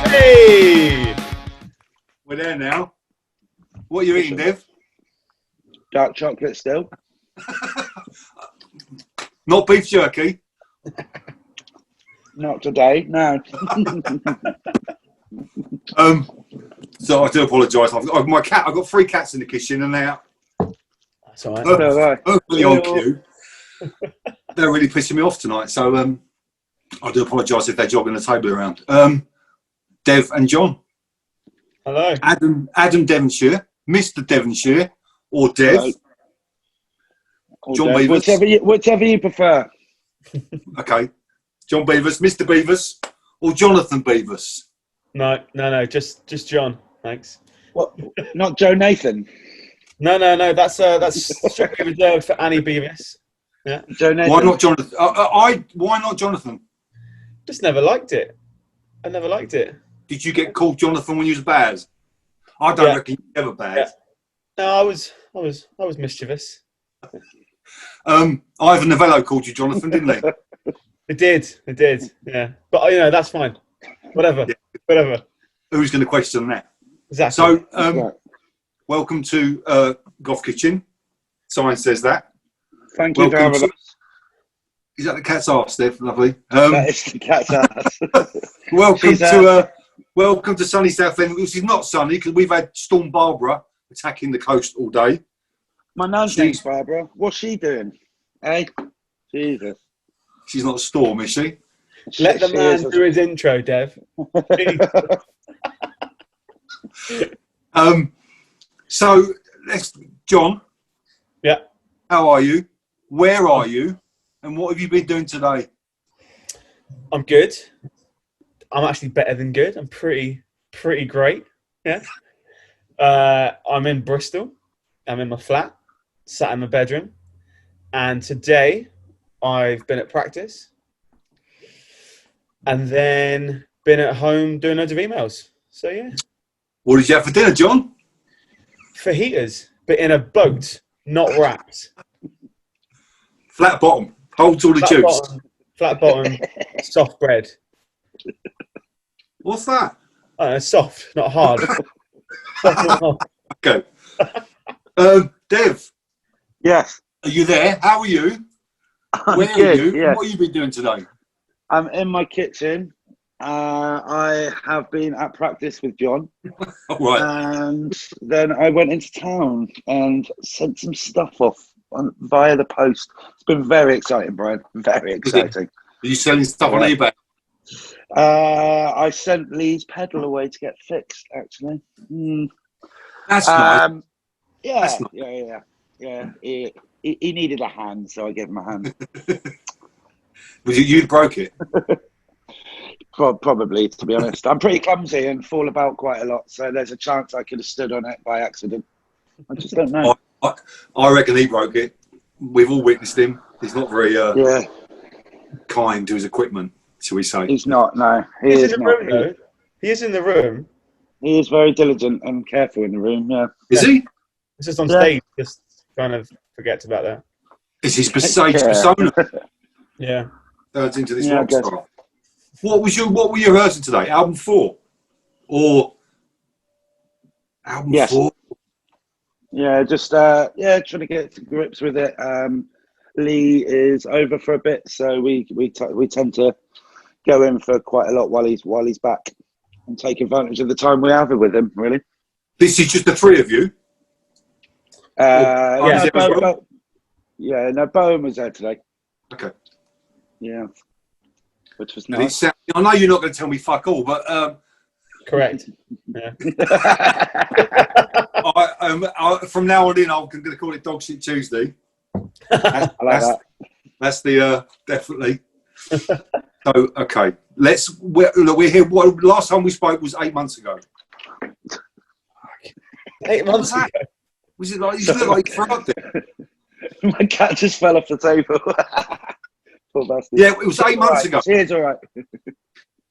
Hey! We're there now. What are you eating, Dev? Dark chocolate still. Not beef jerky. Not today, no. So I do apologise. I've got 3 cats in the kitchen, and they're That's all right. perfectly on cue. They're really pissing me off tonight. So I do apologise if they're jogging the table around. Dev and John. Hello. Adam Devonshire, Mr. Devonshire, or Dev. Hello. John Beavis. Whichever you prefer. Okay. John Beavis, Mr. Beavis, or Jonathan Beavis. No, just John. Thanks. What? Not Joe Nathan. No. That's strictly reserved for Annie Beavis. Yeah. Joe Nathan. Why not Jonathan? Why not Jonathan? Just never liked it. I never liked it. Did you get called Jonathan when you was bad? I don't reckon you were ever bad. Yeah. No, I was mischievous. Ivan Novello called you Jonathan, didn't he? It did. Yeah, but that's fine. Whatever. Who's going to question that? Exactly. So, welcome to Goth Kitchen. Sign says that. Thank you for having us. Is that the cat's arse, Steph? Lovely. That is the cat's ass. Welcome to sunny Southend, which is not sunny because we've had Storm Barbara attacking the coast all day. My nan's name's Barbara. What's she doing? Hey, Jesus. She's not a storm, is she? Let the man do his intro, Dev. So, John. Yeah. How are you? Where are you? And what have you been doing today? I'm good. I'm actually better than good. I'm pretty great. Yeah. I'm in Bristol. I'm in my flat, sat in my bedroom, and today I've been at practice, and then been at home doing loads of emails. So yeah. What did you have for dinner, John? Fajitas, but in a boat, not wrapped. Flat bottom, holds all the juice. Flat bottom, soft bread. What's that? Soft, not hard. Okay. Dev. Yes. Are you there? How are you? Where are you? Yes. What have you been doing today? I'm in my kitchen. I have been at practice with John. All right. And then I went into town and sent some stuff off via the post. It's been very exciting, Brian. Very exciting. Are you selling stuff on eBay? I sent Lee's pedal away to get fixed, actually. That's nice. Yeah, That's nice. Yeah. He needed a hand, so I gave him a hand. Was it you that broke it? Probably, to be honest. I'm pretty clumsy and fall about quite a lot, so there's a chance I could have stood on it by accident. I just don't know. I reckon he broke it. We've all witnessed him. He's not very kind to his equipment, shall we say. He's not, no. He is in the room, though. He is in the room. He is very diligent and careful in the room, yeah. Is he? It's just on stage, just kind of forgets about that. Is his stage persona? Yeah. Turns into this rock star. What were you rehearsing today? Album 4? Or album 4? Yeah, just trying to get to grips with it. Lee is over for a bit, so we tend to go in for quite a lot while he's back and take advantage of the time we have with him. Really. This is just the 3 of you. No, Bowen was there today. Okay. Yeah. Which was nice. I know you're not going to tell me fuck all, but correct. Yeah. From now on in, I'm going to call it Dog Shit Tuesday. I like that. That's the definitely. So okay, we're here. Last time we spoke was 8 months ago. 8 months ago. Was it like you look like you forgot it? My cat just fell off the table. Yeah, it was 8 months ago. It's all right.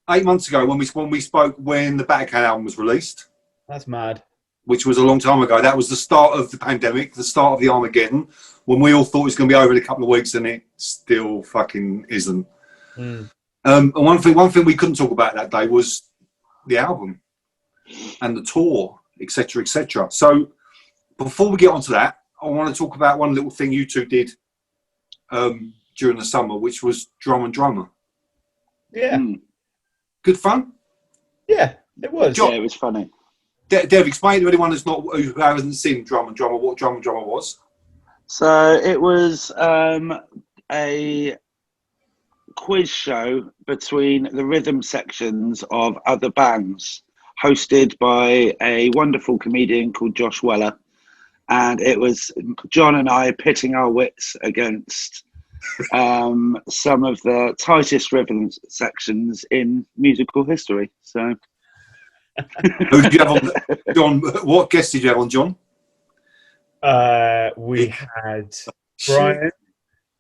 8 months ago when we spoke when the Vatican album was released. That's mad. Which was a long time ago. That was the start of the pandemic, the start of the Armageddon, when we all thought it was going to be over in a couple of weeks, and it still fucking isn't. And one thing we couldn't talk about that day was the album and the tour, etc., etc. So before we get onto that, I want to talk about one little thing you two did during the summer, which was Drum and Drummer. Yeah. Good fun? Yeah, it was. Yeah, it was funny. Dev, explain to anyone who hasn't seen Drum and Drummer what Drum and Drummer was. So it was a quiz show between the rhythm sections of other bands, hosted by a wonderful comedian called Josh Weller. And it was John and I pitting our wits against some of the tightest rhythm sections in musical history. So, Who did you have on, John? What guests did you have on, John? We had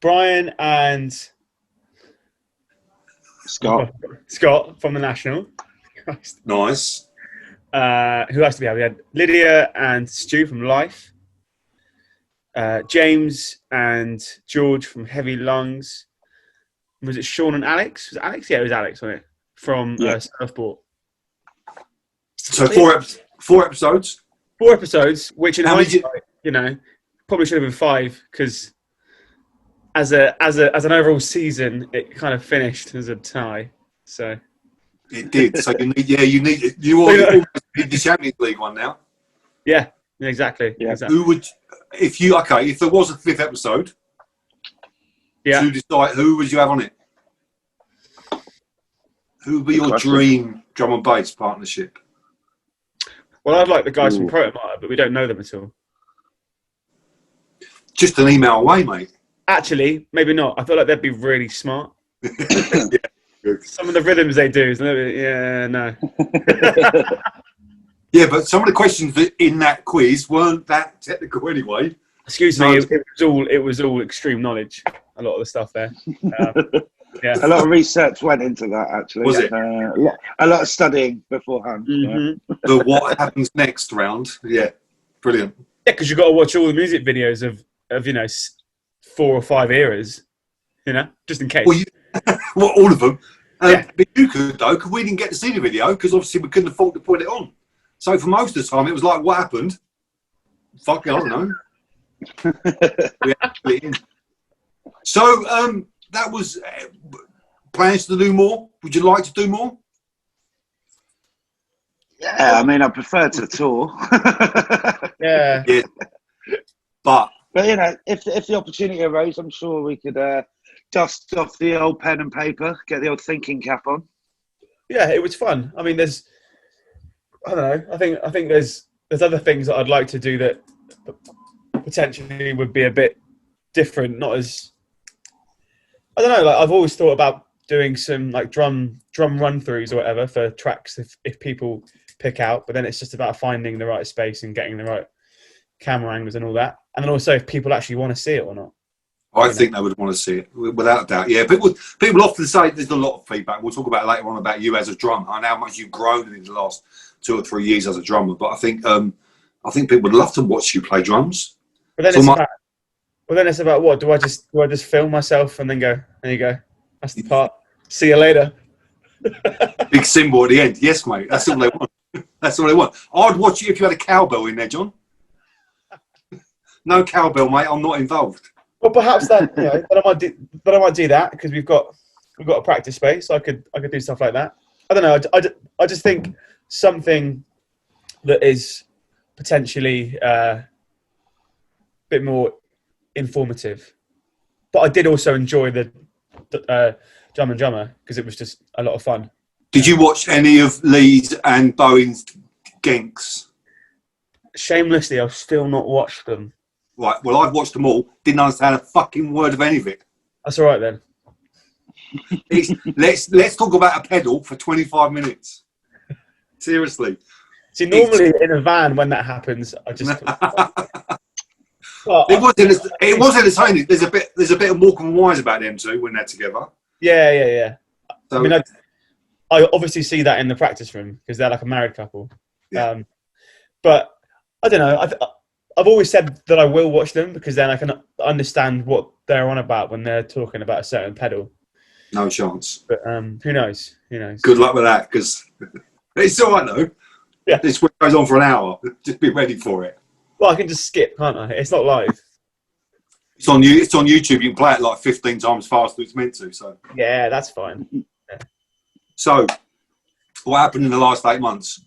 Brian and Scott from the National. Christ. Nice. Who else did we have? We had Lydia and Stu from Life. James and George from Heavy Lungs. Was it Sean and Alex? Was it Alex? Yeah, it was Alex, wasn't it? From Surfboard. So four episodes. 4 episodes, which in How many hindsight, probably should have been 5 because as an overall season, it kind of finished as a tie. So it did. So you already need the Champions League one now. Yeah, exactly. Yeah. Exactly. Who would, if there was a 5th episode, to decide who would you have on it? Who would be your dream drum and bass partnership? Well, I'd like the guys from Protomartyr, but we don't know them at all. Just an email away, mate. Actually, maybe not. I feel like they'd be really smart. Yeah, good. Some of the rhythms they do is a little bit, no. Yeah, but some of the questions in that quiz weren't that technical anyway. Excuse me, it was all extreme knowledge. A lot of the stuff there. Yeah, a lot of research went into that. Actually, was it? A lot of studying beforehand. Mm-hmm. The what happens next round? Yeah, brilliant. Yeah, because you've got to watch all the music videos of 4 or 5 eras, just in case. Well, all of them. Yeah. But you could though, because we didn't get to see the video because obviously we couldn't afford to put it on. So for most of the time, it was like, what happened? Fuck, I don't know. We actually in. So that was plans to do more. Would you like to do more? Yeah, I mean, I prefer to tour. Yeah. Yeah. But if the opportunity arose, I'm sure we could dust off the old pen and paper, get the old thinking cap on. Yeah, it was fun. I mean, I don't know. I think there's other things that I'd like to do that potentially would be a bit different. Not as, I don't know. Like I've always thought about doing some like drum run throughs or whatever for tracks if people pick out. But then it's just about finding the right space and getting the right camera angles and all that. And then also if people actually want to see it or not. I think they would want to see it, without a doubt. Yeah, people often say there's a lot of feedback. We'll talk about it later on about you as a drummer and how much you've grown in the last 2 or 3 years as a drummer. But I think people would love to watch you play drums. But then it's about what? Do I just film myself and then go, there you go. That's the part. See you later. Big symbol at the end. Yes, mate. That's all they want. That's all they want. I'd watch you if you had a cowbell in there, John. No cowbell, mate. I'm not involved. Well, perhaps that. But I might do that because we've got a practice space. So I could do stuff like that. I don't know. I just think something that is potentially a bit more informative. But I did also enjoy the Drum and Drummer because it was just a lot of fun. Did you watch any of Lee's and Bowen's Genks? Shamelessly, I've still not watched them. Right, well, I've watched them all. Didn't understand a fucking word of any of it. That's all right then. Let's talk about a pedal for 25 minutes. Seriously. See, normally in a van when that happens, I just. It was entertaining. There's a bit of Morecambe and Wise about them two when they're together. Yeah. So, I mean, I obviously see that in the practice room because they're like a married couple. Yeah. But I don't know. I've always said that I will watch them because then I can understand what they're on about when they're talking about a certain pedal. No chance. But who knows? Who knows? Good luck with that, because it's all right though. Yeah. This goes on for an hour. Just be ready for it. Well, I can just skip, can't I? It's not live. It's on you. It's on YouTube. You can play it like 15 times faster than it's meant to. So Yeah, that's fine. Yeah. So, what happened in the last 8 months?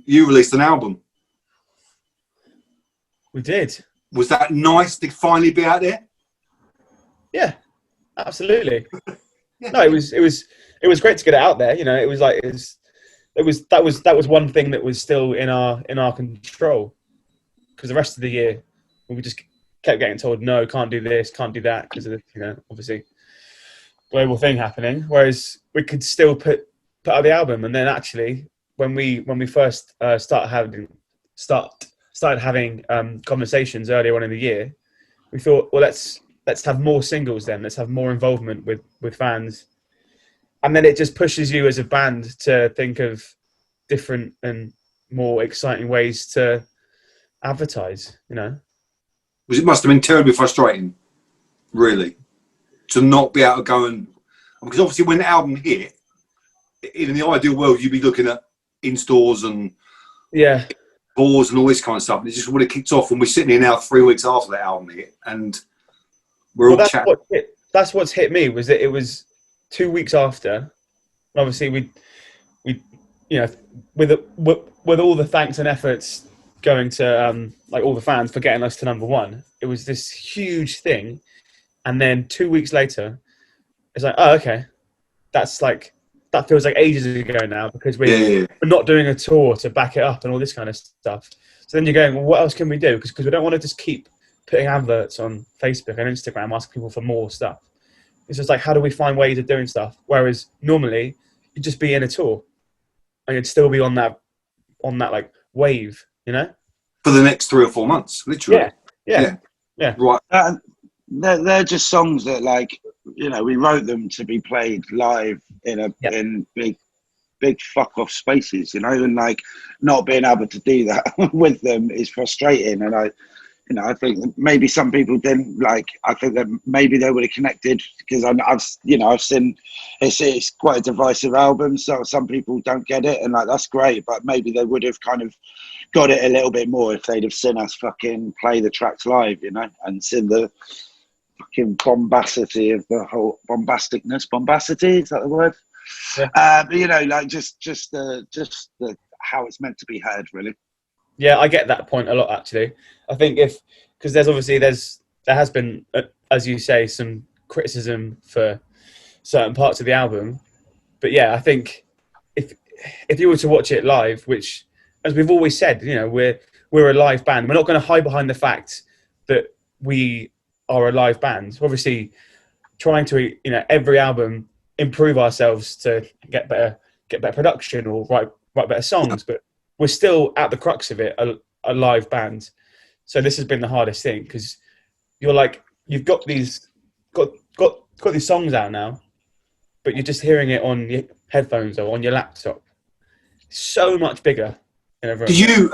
You released an album. We did. Was that nice to finally be out there? Yeah, absolutely. Yeah. No, it was great to get it out there. You know, it was like that was one thing that was still in our control, because the rest of the year we just kept getting told no, can't do this, can't do that, because of the, you know, obviously global thing happening. Whereas we could still put out the album, and then actually when we first started having conversations earlier on in the year, we thought, well, let's have more singles then. Let's have more involvement with fans. And then it just pushes you as a band to think of different and more exciting ways to advertise, you know? It must have been terribly frustrating, really, to not be able to go and... Because obviously when the album hit, in the ideal world, you'd be looking at in-stores and... Yeah. Tours and all this kind of stuff. And it just would have kicked off, and we're sitting here now 3 weeks after that album hit, and we're all chatting. That's what's hit me, was that it was 2 weeks after. Obviously, we you know, with all the thanks and efforts going to like all the fans for getting us to #1, it was this huge thing, and then 2 weeks later, it's like, oh, okay, that feels like ages ago now, because we're not doing a tour to back it up and all this kind of stuff. So then you're going, well, what else can we do? Because we don't want to just keep putting adverts on Facebook and Instagram asking people for more stuff. It's just like, how do we find ways of doing stuff? Whereas normally you'd just be in a tour and you'd still be on that like wave, you know? For the next 3 or 4 months, literally. Yeah. Right. They're just songs that, like, you know, we wrote them to be played live in big fuck off spaces, you know, and like not being able to do that with them is frustrating. And I think that maybe some people didn't like. I think that maybe they would have connected, because I've seen it's quite a divisive album, so some people don't get it, and like that's great. But maybe they would have kind of got it a little bit more if they'd have seen us fucking play the tracks live, you know, and seen the fucking bombacity of the whole bombacity, is that the word? Yeah. But you know, like just the how it's meant to be heard, really. Yeah, I get that point a lot, actually. I think because there has been, as you say, some criticism for certain parts of the album, but yeah, I think if you were to watch it live, which, as we've always said, you know, we're a live band. We're not going to hide behind the fact that we are a live band. We're obviously trying to, you know, every album improve ourselves to get better production or write better songs, but we're still at the crux of it a live band. So this has been the hardest thing, because you're like, you've got these songs out now, but you're just hearing it on your headphones or on your laptop. So much bigger in a room. Did you?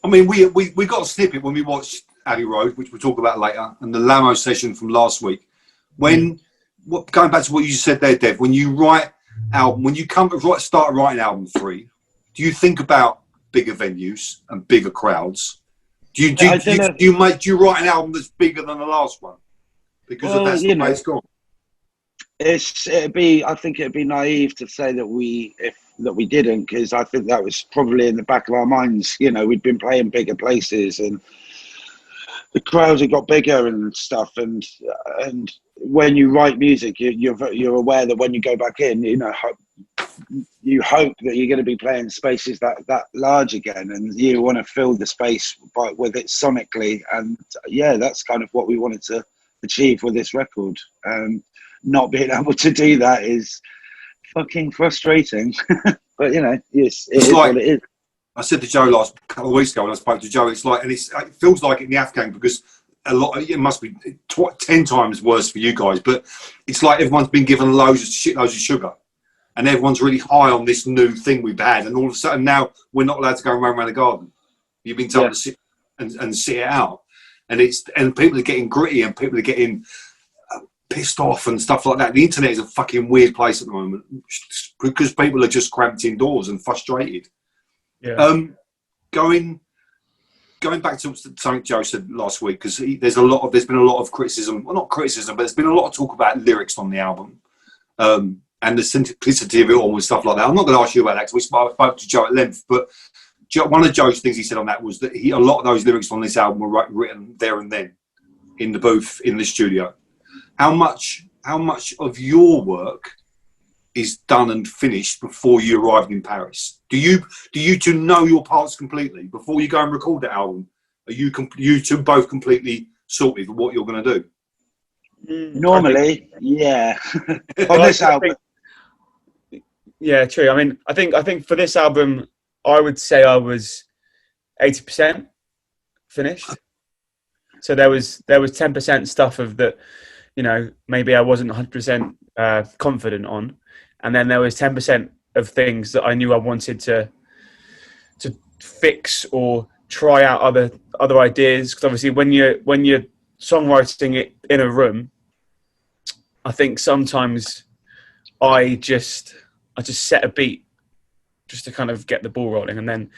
I mean, we got a snippet when we watched Abbey Road, which we'll talk about later, and the Lamo session from last week. Going back to what you said there, Dev, when you write album, when you start writing album 3, do you think about bigger venues and bigger crowds? Do you write an album that's bigger than the last one because of that's the way it's gone? I think it'd be naive to say that we didn't, because I think that was probably in the back of our minds. You know, we'd been playing bigger places and the crowds had got bigger and stuff, and when you write music, you're aware that when you go back in, you know, you hope that you're going to be playing spaces that large again, and you want to fill the space with it sonically. And yeah, that's kind of what we wanted to achieve with this record. Not being able to do that is fucking frustrating. But you know, yes, it is what it is. I said to Joe last couple of weeks ago when I spoke to Joe, it's like, and it feels like it in the Afghan, because it must be 10 times worse for you guys, but it's like everyone's been given shitloads of sugar, and everyone's really high on this new thing we've had, and all of a sudden now we're not allowed to go and run around the garden. You've been told to sit and sit it out, and people are getting gritty, and people are getting pissed off and stuff like that. The internet is a fucking weird place at the moment because people are just cramped indoors and frustrated. Yeah. Going back to something Joe said last week, because there's been a lot of criticism. Well, not criticism, but there's been a lot of talk about lyrics on the album, and the simplicity of it all and stuff like that. I'm not going to ask you about that because I spoke to Joe at length, but one of Joe's things he said on that was that a lot of those lyrics on this album were written there and then in the booth in the studio. How much of your work is done and finished before you arrived in Paris? Do you two know your parts completely before you go and record the album? Are you two both completely sorted for what you're going to do? Normally, yeah. On this album, yeah, true. I mean, I think for this album, I would say I was 80% finished. So there was 10% stuff of that, you know, maybe I wasn't 100% confident on, and then there was 10% of things that I knew I wanted to fix or try out other ideas. Because obviously, when you're songwriting it in a room, I think sometimes I just set a beat just to kind of get the ball rolling, and then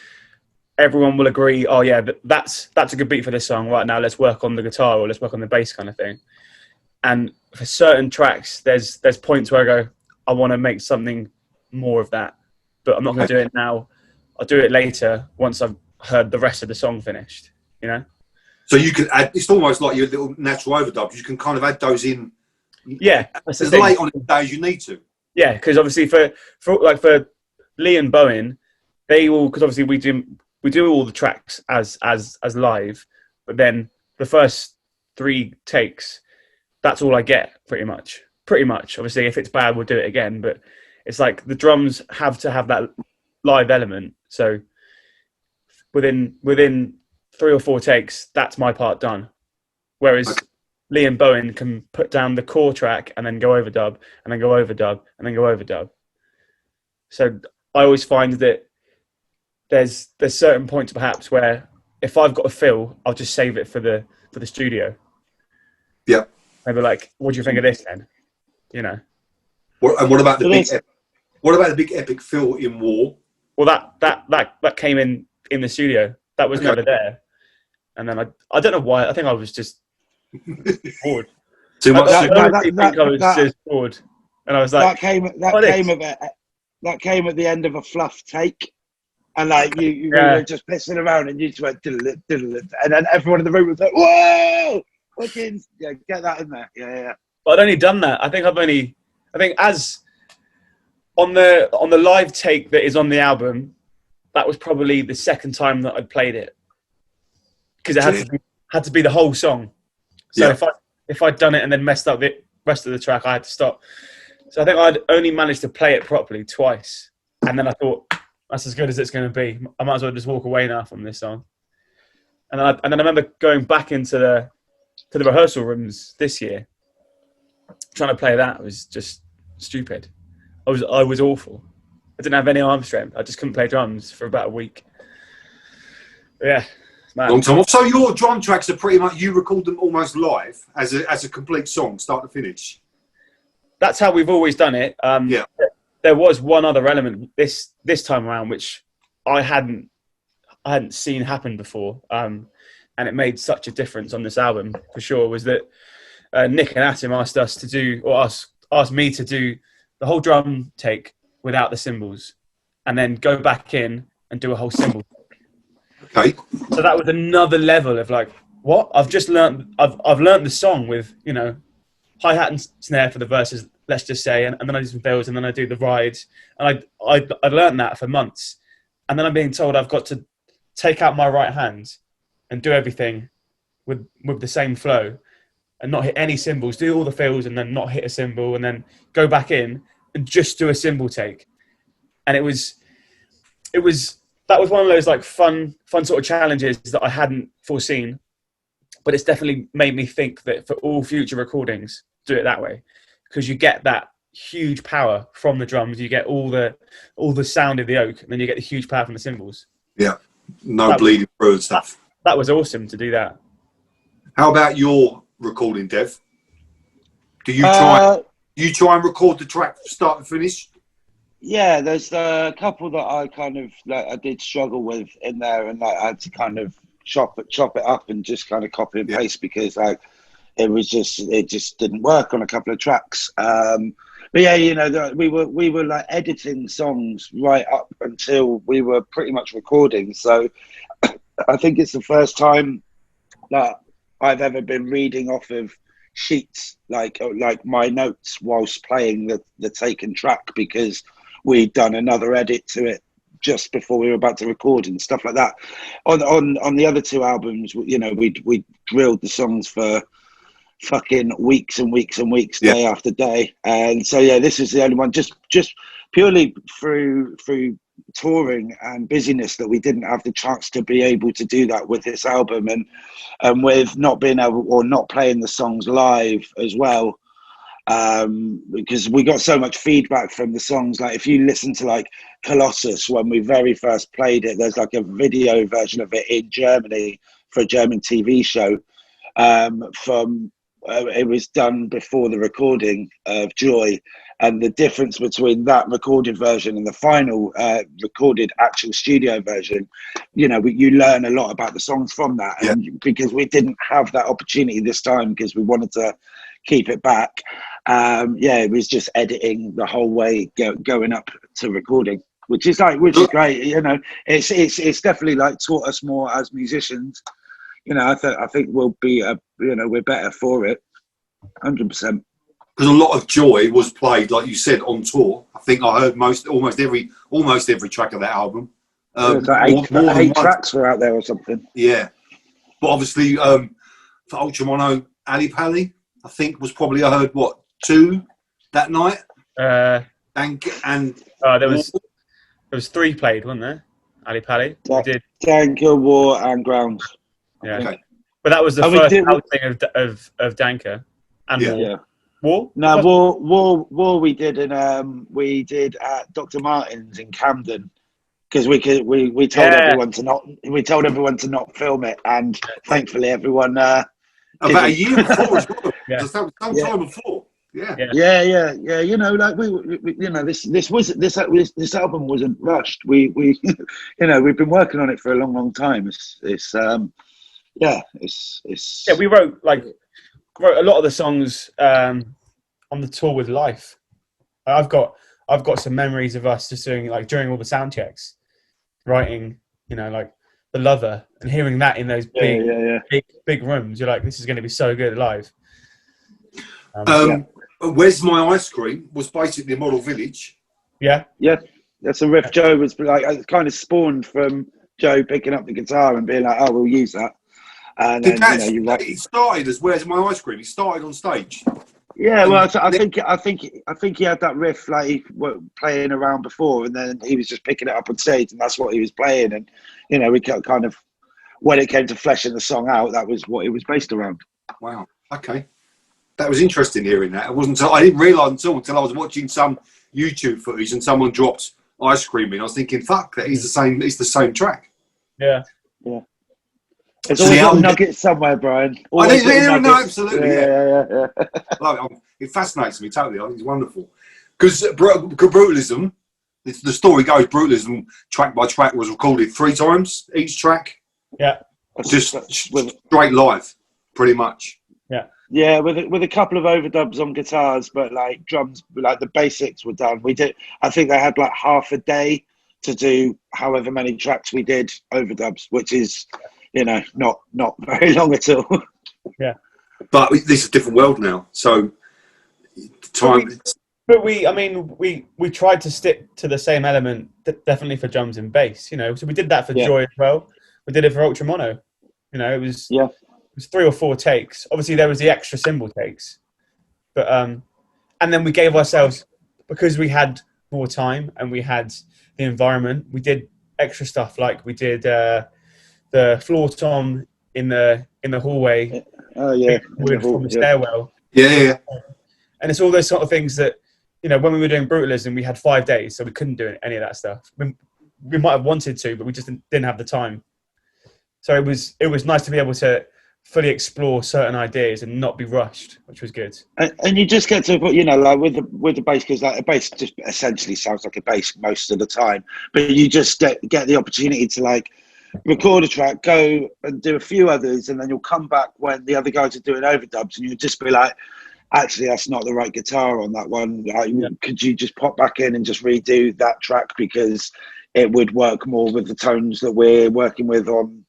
everyone will agree, oh yeah, that's a good beat for this song. Right, now let's work on the guitar or let's work on the bass kind of thing. And for certain tracks, there's points where I go, I want to make something more of that, but I'm not going to do it now. I'll do it later once I've heard the rest of the song finished, you know? So you can add, it's almost like your little natural overdubs. You can kind of add those in. Yeah. That's as late on in the day as you need to. Yeah, because obviously for Lee and Bowen, they all, because obviously we do all the tracks as live, but then the first 3 takes, that's all I get pretty much. Obviously, if it's bad, we'll do it again, but it's like the drums have to have that live element. So within 3 or 4 takes, that's my part done. Whereas Lee and Bowen can put down the core track and then go overdub and then go overdub and then go overdub. So I always find that there's certain points perhaps where if I've got a fill, I'll just save it for the studio. Yeah. Maybe like, what do you think of this then? You know. And what about the big epic fill in War? Well, that came in the studio. That was never there. And then I don't know why. I think I was just bored. Too much. I was just bored, and I was like, that came at the end of a fluff take, and like you were just pissing around, and you just went diddle-it, diddle-it, and then everyone in the room was like, "Whoa, fucking yeah, get that in there, yeah." But I'd only done that. I think as on the live take that is on the album, that was probably the second time that I'd played it, because it had to be the whole song. So if I'd done it and then messed up the rest of the track, I had to stop. So I think I'd only managed to play it properly twice, and then I thought that's as good as it's going to be. I might as well just walk away now from this song. And then I remember going back into the rehearsal rooms this year, trying to play that was just stupid. I was awful. I didn't have any arm strength. I just couldn't play drums for about a week. But yeah. Long time off. So your drum tracks are pretty much, you record them almost live as a complete song, start to finish. That's how we've always done it. There was one other element this time around which I hadn't seen happen before, and it made such a difference on this album for sure. Was that Nick and Atim asked us to do, or asked me to do the whole drum take without the cymbals, and then go back in and do a whole cymbal. Okay. So that was another level of like, what? I've learned the song with, you know, hi-hat and snare for the verses, let's just say, and then I do some fills, and then I do the rides, and I learned that for months, and then I'm being told I've got to take out my right hand and do everything with the same flow, and not hit any cymbals, do all the fills, and then not hit a cymbal, and then go back in and just do a cymbal take, and that was one of those like fun sort of challenges that I hadn't foreseen, but it's definitely made me think that for all future recordings, do it that way, because you get that huge power from the drums, you get all the sound of the oak, and then you get the huge power from the cymbals. Yeah, bleeding through and stuff. That was awesome to do that. How about your recording, Dev? Do you try and record the track from start to finish? Yeah, there's a couple that I kind of I did struggle with in there, and I had to kind of chop it up and just kind of copy and paste because it just didn't work on a couple of tracks. But yeah, we were like editing songs right up until we were pretty much recording. So I think it's the first time that I've ever been reading off of sheets like my notes whilst playing the taken track, because we'd done another edit to it just before we were about to record and stuff like that. On the other two albums, we drilled the songs for fucking weeks and weeks and weeks, day after day. And so this is the only one, just purely through touring and busyness, that we didn't have the chance to be able to do that with this album, and with not being able or not playing the songs live as well, because we got so much feedback from the songs. Like if you listen to like Colossus, when we very first played it, there's like a video version of it in Germany for a German TV show. It was done before the recording of Joy, and the difference between that recorded version and the final recorded actual studio version, you learn a lot about the songs from that. And because we didn't have that opportunity this time, because we wanted to keep it back, it was just editing the whole way going up to recording, which is great. It's definitely like taught us more as musicians. I think we'll be, we're better for it, 100%. Because a lot of Joy was played, like you said, on tour. I think I heard almost every track of that album. Like eight tracks were out there or something. Yeah, but obviously for Ultramono, Ali Pali, I think was probably, I heard 2 that night. There was 3 played, wasn't there? Ali Pali. We did Danker, War, and Grounds. Yeah, okay. But that was the first outing of Danker and War. Yeah. War? No, War. We did at Dr. Martin's in Camden, because we told everyone to not film it, and thankfully everyone. About a year before as well. Some time before. Yeah. This album wasn't rushed. We we've been working on it for a long time. We wrote a lot of the songs on the tour with Life. I've got some memories of us just doing during all the sound checks, writing like The Lover, and hearing that in those big rooms. You're like, this is going to be so good live. Where's My Ice Cream was basically a model village. Yeah, that's a riff. Joe was kind of spawned from Joe picking up the guitar and being like, oh, we'll use that. And it started as Where's My Ice Cream. It started on stage. Yeah, well, I think he had that riff playing around before, and then he was just picking it up on stage, and that's what he was playing. And we kind of, when it came to fleshing the song out, that was what it was based around. Wow. Okay, that was interesting hearing that. I didn't realise until I was watching some YouTube footage and someone dropped Ice Cream in. I was thinking, fuck, that is the same. It's the same track. Yeah. There's always a nugget somewhere, Brian. No, absolutely. Yeah. It fascinates me totally. I think it's wonderful. Because Brutalism, the story goes, Brutalism track by track was recorded 3 times each track. Yeah. Just straight live, pretty much. Yeah. Yeah, with a couple of overdubs on guitars, but like drums, like the basics were done. I think they had like half a day to do however many tracks we did overdubs, which is, not very long at all. Yeah. But this is a different world now. So time. But we tried to stick to the same element, definitely for drums and bass. So we did that for Joy as well. We did it for Ultramono. It was 3 or 4 takes. Obviously, there was the extra cymbal takes, but and then we gave ourselves, because we had more time and we had the environment. We did extra stuff, like we did the floor tom in the hallway. Oh yeah, from the stairwell. Yeah. And it's all those sort of things that, when we were doing Brutalism, we had 5 days, so we couldn't do any of that stuff. We might have wanted to, but we just didn't have the time. So it was nice to be able to fully explore certain ideas and not be rushed, which was good. And you just get to, you know, like with the bass, because like a bass just essentially sounds like a bass most of the time, but you just get the opportunity to like record a track, go and do a few others, and then you'll come back when the other guys are doing overdubs, and you'll just be like, actually, that's not the right guitar on that one. Like, could you just pop back in and just redo that track, because it would work more with the tones that we're working with on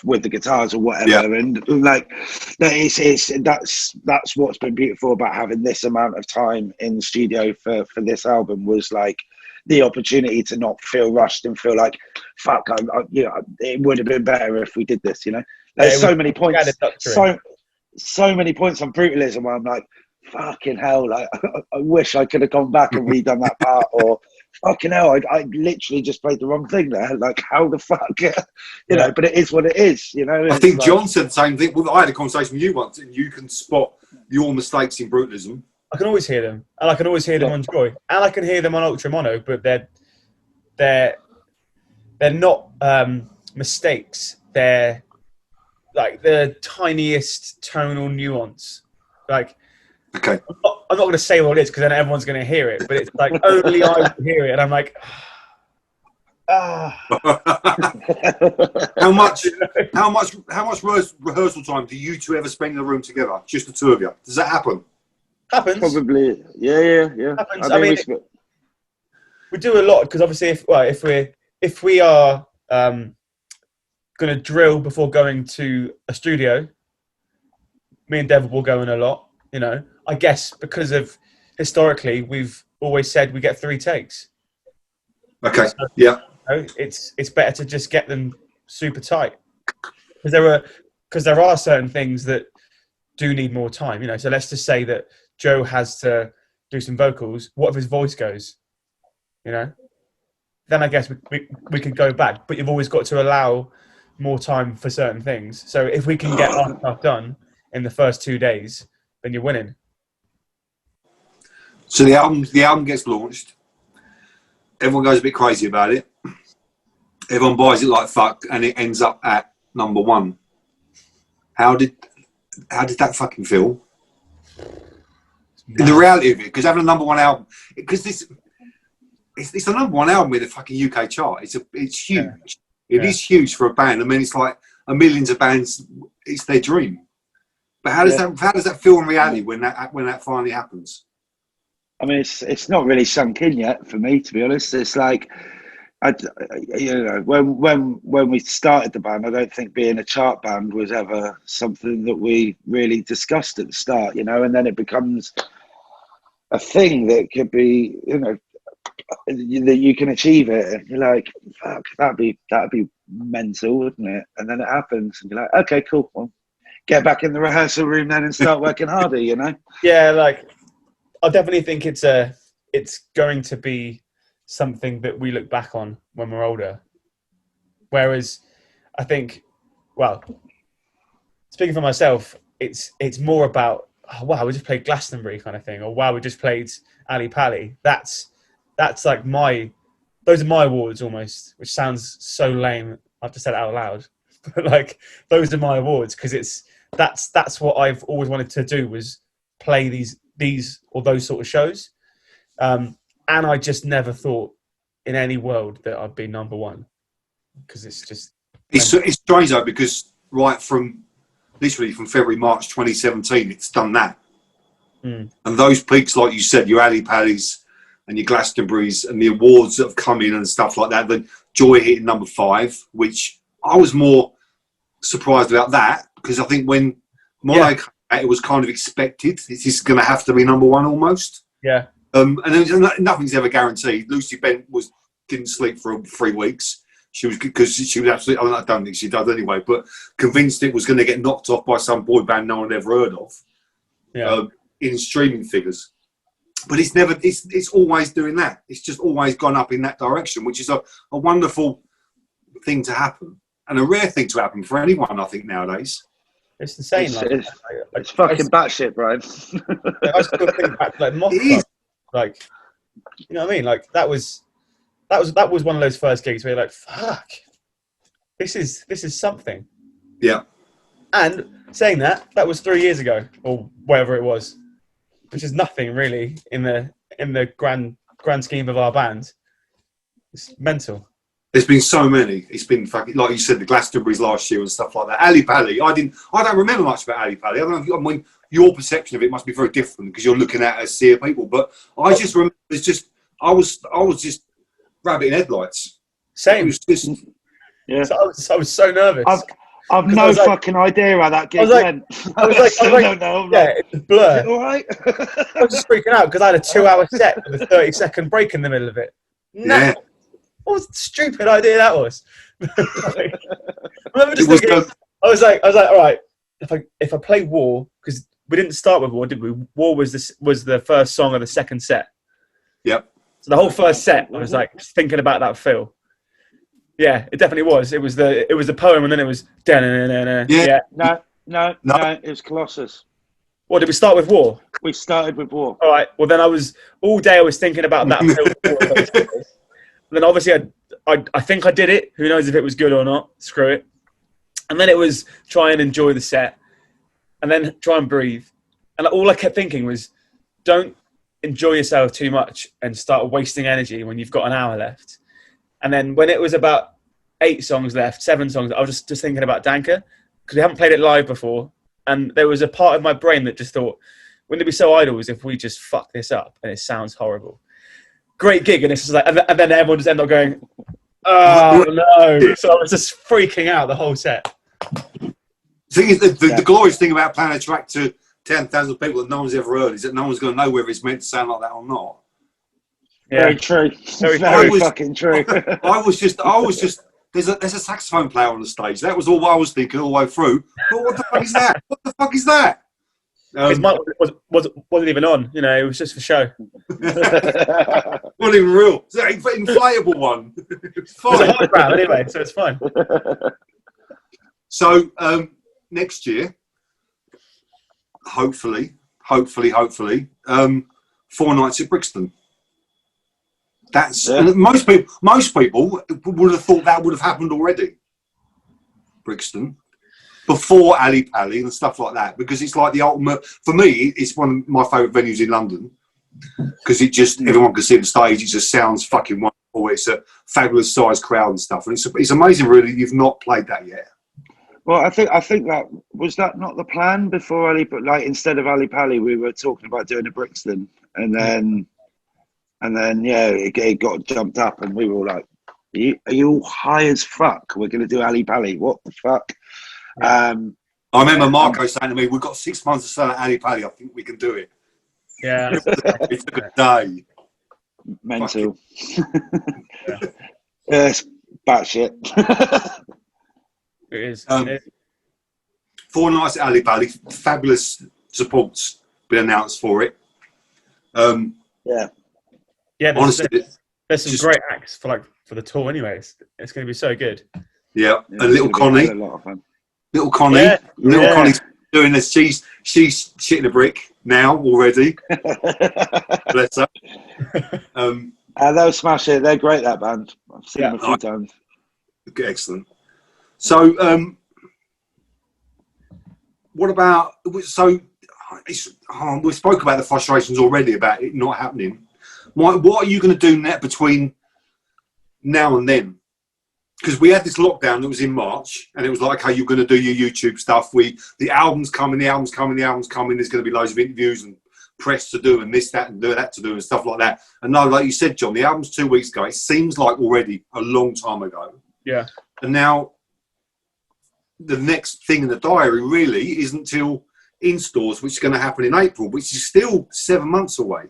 with the guitars or whatever. Yeah. And like that's what's been beautiful about having this amount of time in the studio for this album, was like the opportunity to not feel rushed and feel like, fuck, you know, it would have been better if we did this, you know. There's so many points, so many points on Brutalism where I'm like, fucking hell, like I wish I could have gone back and redone that part, or fucking hell, I literally just played the wrong thing there. Like, how the fuck, you know? But it is what it is, you know. I think John said the same thing. Well, I had a conversation with you once, and you can spot your mistakes in Brutalism. I can always hear them, and I can always hear them on Joy, and I can hear them on Ultra Mono, but they're not mistakes. They're like the tiniest tonal nuance. Like, okay, I'm not going to say what it is, because then everyone's going to hear it. But it's like only I can hear it, and I'm like, How much rehearsal time do you two ever spend in the room together? Just the two of you? Does that happen? Happens. Probably, yeah. Happens. I mean, we do a lot, because obviously, if we are going to drill before going to a studio, me and Dev will go in a lot. You know, I guess because of historically, we've always said we get 3 takes. Okay. So, yeah. You know, it's better to just get them super tight, because there are certain things that do need more time. You know, so let's just say that Joe has to do some vocals. What if his voice goes? You know, then I guess we could go back. But you've always got to allow more time for certain things. So if we can get our stuff done in the first 2 days, then you're winning. So the album gets launched. Everyone goes a bit crazy about it. Everyone buys it like fuck, and it ends up at #1. How did that fucking feel? In the reality of it, because having a #1 album, because it's the #1 album in the fucking UK chart. It's huge. Yeah. It is huge for a band. I mean, it's like millions of bands. It's their dream. But how does that feel in reality when that finally happens? I mean, it's not really sunk in yet for me, to be honest. It's like, you know, when we started the band, I don't think being a chart band was ever something that we really discussed at the start, you know, and then it becomes a thing that could be, you know, that you can achieve it, and you're like, fuck, that'd be mental, wouldn't it? And then it happens, and you're like, okay, cool, well, get back in the rehearsal room then and start working harder, you know? Yeah, like, I definitely think it's going to be something that we look back on when we're older. Whereas I think, well, speaking for myself, it's more about, oh, wow, we just played Glastonbury kind of thing, or wow, we just played Ali Pali. That's like those are my awards almost, which sounds so lame. I've just said it out loud, but like those are my awards, because that's what I've always wanted to do, was play these or those sort of shows. And I just never thought in any world that I'd be #1, because it's just... It's strange though, because literally from February, March 2017, it's done that. And those peaks, like you said, your Ali Palis and your Glastonburys and the awards that have come in and stuff like that, the Joy hitting #5, which I was more surprised about that, because I think when Mono came out, it was kind of expected. It's just going to have to be #1 almost. Yeah. And then nothing's ever guaranteed. Lucy Bent didn't sleep for 3 weeks. She was absolutely, I don't think she does anyway, but convinced it was going to get knocked off by some boy band no one had ever heard of. Yeah. In streaming figures. But it's always doing that. It's just always gone up in that direction, which is a wonderful thing to happen, and a rare thing to happen for anyone, I think, nowadays. It's insane. It's fucking batshit, Brian. I still think back to like Moth Club. Like, you know what I mean? Like that was one of those first gigs where you're like, fuck, this is something. Yeah. And saying that was 3 years ago or whatever it was, which is nothing really in the grand scheme of our band. It's mental. There's been so many. It's been fucking, like you said, the Glastonbury's last year and stuff like that. Ali Pali. I don't remember much about Ali Pali. I don't know. I mean, your perception of it must be very different because you're looking at a sea of people. But I just remember I was just rabbit in headlights. Same. It was just, Yeah. So I was so nervous. I've no fucking idea how that gig went. I was like, don't know. Yeah, it's a blur. Is it all right? I was just freaking out because I had a 2-hour set with a 30-second break in the middle of it. No. yeah. What a stupid idea that was. I remember just thinking, I was like, all right, if I play War, because we didn't start with War, did we? War was the first song of the second set. Yep. So the whole first set, I was like just thinking about that feel. Yeah, it definitely was. It was the poem, and then it was Yeah. No, it was Colossus. What did we start with? War. We started with War. All right. Well, then I was all day. I was thinking about that feel. And then obviously I think I did it. Who knows if it was good or not? Screw it. And then it was try and enjoy the set, and then try and breathe. And all I kept thinking was, don't enjoy yourself too much and start wasting energy when you've got an hour left. And then when it was about 8 songs left, 7 songs, I was just thinking about Danker because we haven't played it live before. And there was a part of my brain that just thought, wouldn't it be so idle as if we just fuck this up and it sounds horrible? Great gig, and it's just like, and then everyone just ended up going, oh no! So I was just freaking out the whole set. The thing is, the glorious thing about playing a track to 10,000 people that no one's ever heard is that no one's going to know whether it's meant to sound like that or not. Yeah. Very true. Very fucking true. I was just. There's a saxophone player on the stage. That was all I was thinking all the way through. But what the fuck is that? What the fuck is that? His mic wasn't even on. You know, it was just for show. Not even real. It's an inflatable one. It's fine. It's a hard crowd anyway, so it's fine. So next year, hopefully, 4 nights at Brixton. That's and most people would have thought that would have happened already. Brixton. Before Ali Pali and stuff like that, because it's like the ultimate. For me, it's one of my favourite venues in London because it just everyone can see the stage. It just sounds fucking wonderful. It's a fabulous sized crowd and stuff, and it's amazing. Really, you've not played that yet. Well, I think that was that not the plan before Ali, but like instead of Ali Pali, we were talking about doing a Brixton, and then it got jumped up, and we were all like, "Are you all high as fuck? We're going to do Ali Pali? What the fuck?" I remember Marco saying to me, "We've got 6 months to sell at Ali Pali. I think we can do it." Yeah, it took a day. Mental. It's batshit. it is. 4 nights at Ali Pali. Fabulous supports been announced for it. Yeah. Honestly, there's some great acts for the tour. Anyways, it's going to be so good. Yeah, and little Connie. A lot of fun. Little Connie, Connie's doing this. She's shitting a brick now already. Bless her. They'll smash it. They're great, that band. I've seen them a few times. Excellent. So, what about? So, we spoke about the frustrations already about it not happening. What are you going to do between now and then? Because we had this lockdown that was in March, and it was like, okay, you're going to do your YouTube stuff. The album's coming. There's going to be loads of interviews and press to do, and this, that, and that to do, and stuff like that. And no, like you said, John, the album's 2 weeks ago. It seems like already a long time ago. Yeah. And now the next thing in the diary really isn't till in stores, which is going to happen in April, which is still 7 months away.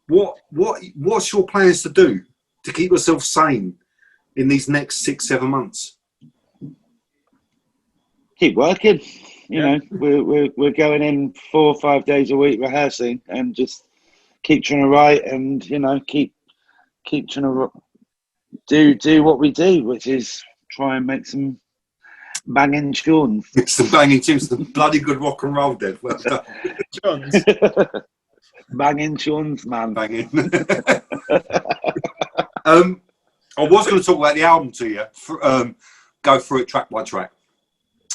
What's your plans to do to keep yourself sane in these next 6-7 months? Keep working. You know, we're going in 4 or 5 days a week rehearsing, and just keep trying to write, and keep trying to do what we do, which is try and make some banging tunes. Some banging tunes, some bloody good rock and roll, Dev. Well done. Johns. Banging tunes, man. Banging. I was going to talk about the album to you, go through it track by track.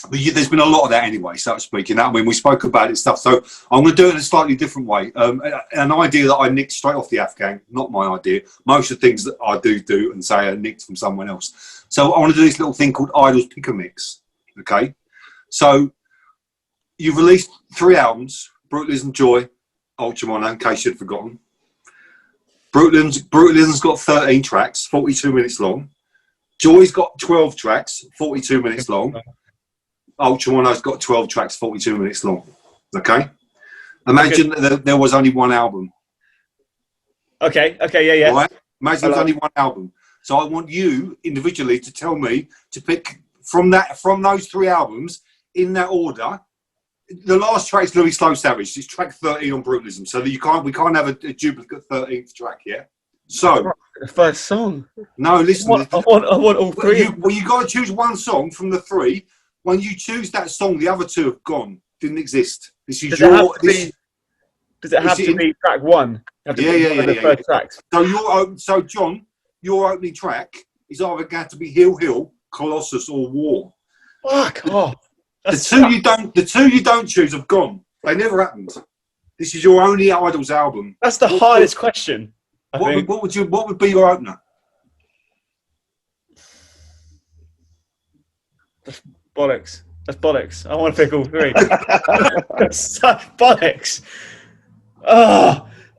But there's been a lot of that anyway, so to speak. You know, I mean, we spoke about it stuff. So I'm going to do it in a slightly different way. An idea that I nicked straight off the Afghan, not my idea. Most of the things that I do and say are nicked from someone else. So I want to do this little thing called Idols Pick a Mix. Okay, so you've released 3 albums: Brutalism, Joy, Ultramono. In case you'd forgotten, Brutalism's got 13 tracks, 42 minutes long. Joy's got 12 tracks, 42 minutes long. Ultramono's got 12 tracks, 42 minutes long. Okay? Imagine that there was only one album. Okay, yeah. Right? Imagine there's only one album. So I want you individually to tell me to pick from those 3 albums in that order. The last track is Louis Slow Savage. It's track 13 on Brutalism, so that we can't have a duplicate 13th track, yeah? So the first song. No, listen. I want all 3. You got to choose one song from the 3. When you choose that song, the other 2 have gone, didn't exist. This is does it have to be track 1? Yeah. Tracks. So John, your opening track is either going to be Hill Hill, Colossus, or War. Fuck off. The two you don't choose have gone. They never happened. This is your only Idols album. That's the hardest question. What would be your opener? Bollocks. That's bollocks. I want to pick all 3. That's such bollocks.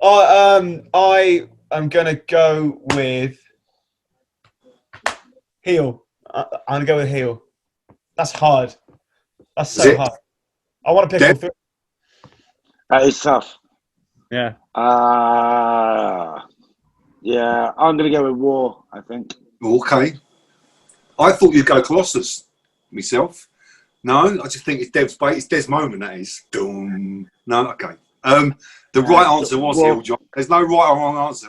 I am gonna go with Heel. I'm gonna go with Heel. That's hard. That's so hard. I want to pick all 3. That is tough. Yeah. Yeah, I'm going to go with War, I think. Okay. I thought you'd go Colossus, myself. No, I just think it's Dev's bait. It's Dev's moment, that is. Doom. No, okay. The right answer was Hill, John. There's no right or wrong answer.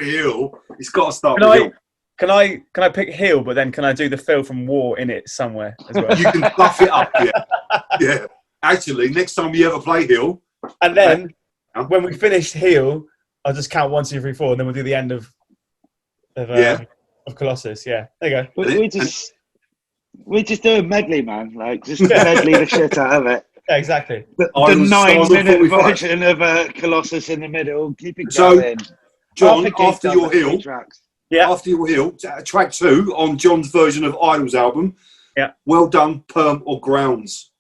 Hill. It's got to start with Hill. Can I pick Hill, but then can I do the fill from War in it somewhere as well? You can buff it up, yeah. Yeah. Actually, next time you ever play Hill. And then, when we finish Hill, I'll just count 1, 2, 3, 4, and then we'll do the end of Colossus. Yeah, there you go. We just do a medley, man. Like, just medley the shit out of it. Yeah, exactly. The 9-minute version of Colossus in the middle. Keep it going. John, after your Hill, yeah. After your Hill, track 2 on John's version of Idols album. Yeah. Well Done, Perm or Grounds?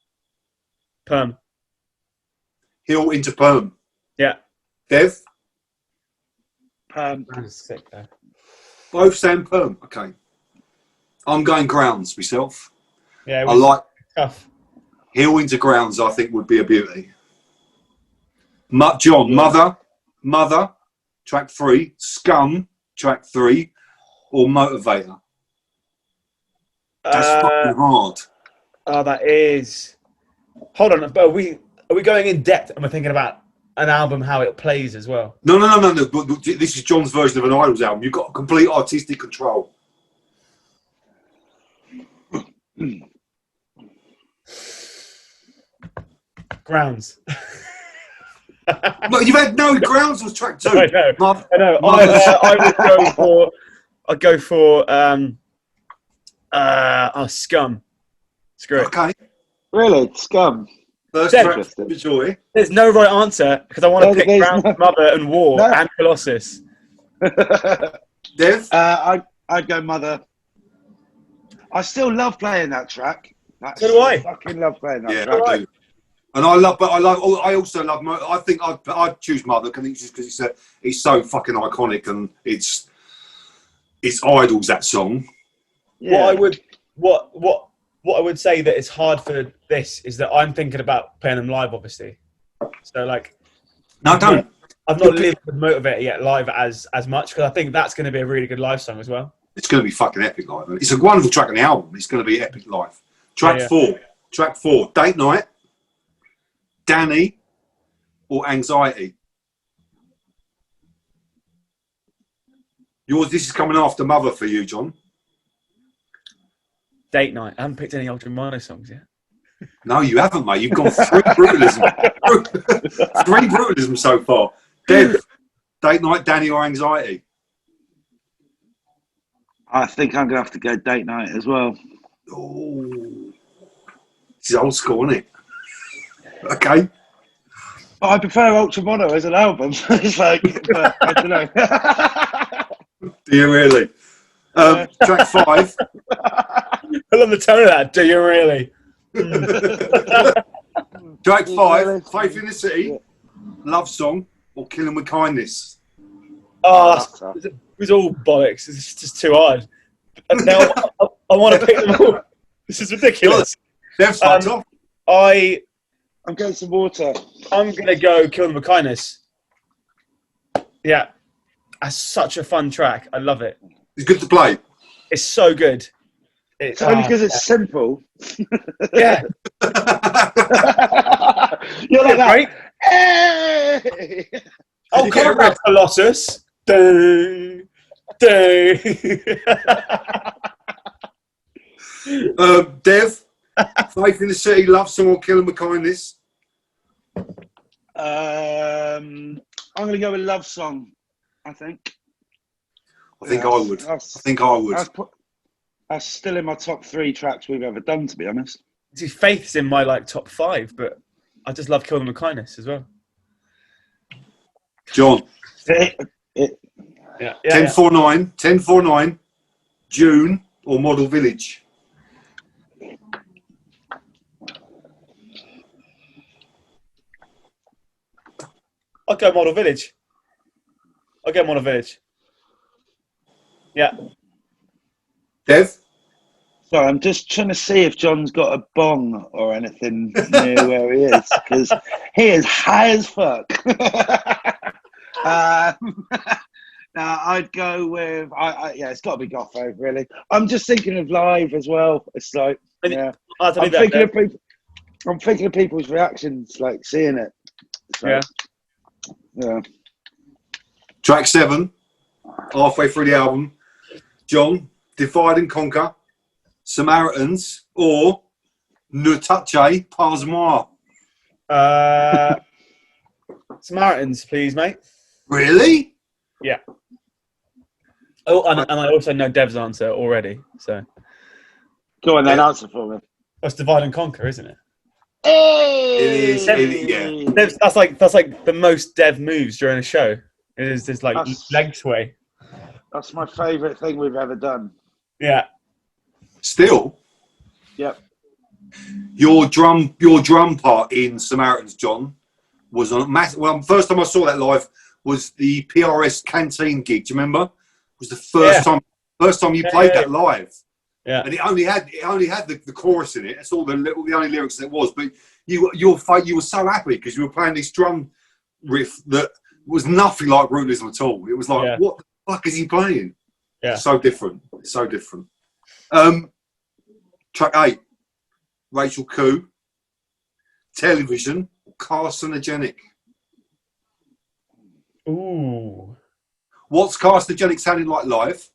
Perm. Hill into Perm. Yeah. Dev? Perm. Sick, though. Both saying Perm. Okay. I'm going Grounds myself. Yeah. I like tough. Hill into Grounds. I think would be a beauty. John, yeah. Mother, track 3. Scum, track 3, or Motivator. That's fucking hard. Oh, that is. Hold on, but are we going in depth? Am I thinking about an album, how it plays as well? No. This is John's version of an Idols album. You've got complete artistic control. Grounds. No, you've had no Grounds was track 2. I know. I'd go for Scum. Screw it. Okay. Really? Scum. First track for Joy. There's no right answer because I want to pick Grounds, Mother, and War and Colossus. Dev? I'd go Mother. I still love playing that track. So do I. I fucking love playing that track. I do. And I also love. I think I'd choose Mother because it's so fucking iconic and it's Idols, that song. Yeah. What I would say that it's hard for this is that I'm thinking about playing them live, obviously. So like, no, don't. I've not lived with Motivator yet live as much because I think that's going to be a really good live song as well. It's going to be fucking epic live. It's a wonderful track on the album. It's going to be epic live. Track 4. Date Night, Danny, or Anxiety. This is coming after Mother for you, John. Date Night. I haven't picked any Ultramono songs yet. No, you haven't, mate. You've gone 3 Brutalism. 3 Brutalism so far. Dev, Date Night, Danny, or Anxiety? I think I'm going to have to go Date Night as well. Oh, This is old school, isn't it? Okay. I prefer Ultra Mono as an album. It's like, but I don't know. Do you really? Track 5. I love the tone of that. Do you really? Track 5, Faith in the City, Love Song, or Kill 'Em With Kindness. Oh, it was all bollocks. It's just too hard. And now I want to pick them all. This is ridiculous. Dev's fucked off. I'm getting some water. I'm going to go Kill Them With Kindness. Yeah. That's such a fun track. I love it. It's good to play. It's so good. It's only because it's simple. Yeah. You're like that. Right? Hey! Oh, come on, Colossus. Ding. Ding. Dev, Faith in the City, Love Song, or Kill 'Em With Kindness. I'm going to go with Love Song, I think. I think I would. That's still in my top 3 tracks we've ever done, to be honest. See, Faith's in my top 5, but I just love Kill Them With Kindness as well. John. Yeah. 1049, June, or Model Village. I'll go Model Village. Yeah. Dev? Sorry, I'm just trying to see if John's got a bong or anything near where he is, because he is high as fuck. Now, I'd go with, yeah, it's got to be Goth, really. I'm just thinking of live as well. It's like, yeah. I'm thinking of people's reactions, like seeing it. So, yeah. Track 7, halfway through the album. John, Divide and Conquer, Samaritans, or Ne touche pas moi. Samaritans, please, mate. Really? Yeah. Oh, and I also know Dev's answer already. So go on, then answer for me. That's Divide and Conquer, isn't it? Hey! Yeah. That's like the most Dev moves during a show. It is this leg sway. That's my favourite thing we've ever done. Yeah. Still. Yep. Your drum part in Samaritans, John, was on massive. Well, first time I saw that live was the PRS Canteen gig. Do you remember? It was the first time you played that live. Yeah. And it only had the chorus in it. That's all the only lyrics there was. But you were so happy because you were playing this drum riff that was nothing like Ruthlessism at all. It was like, what the fuck is he playing? Yeah. So different. So different. Track 8, Rachel Koo, Television, Carcinogenic. Ooh. What's Carcinogenic sounding like live?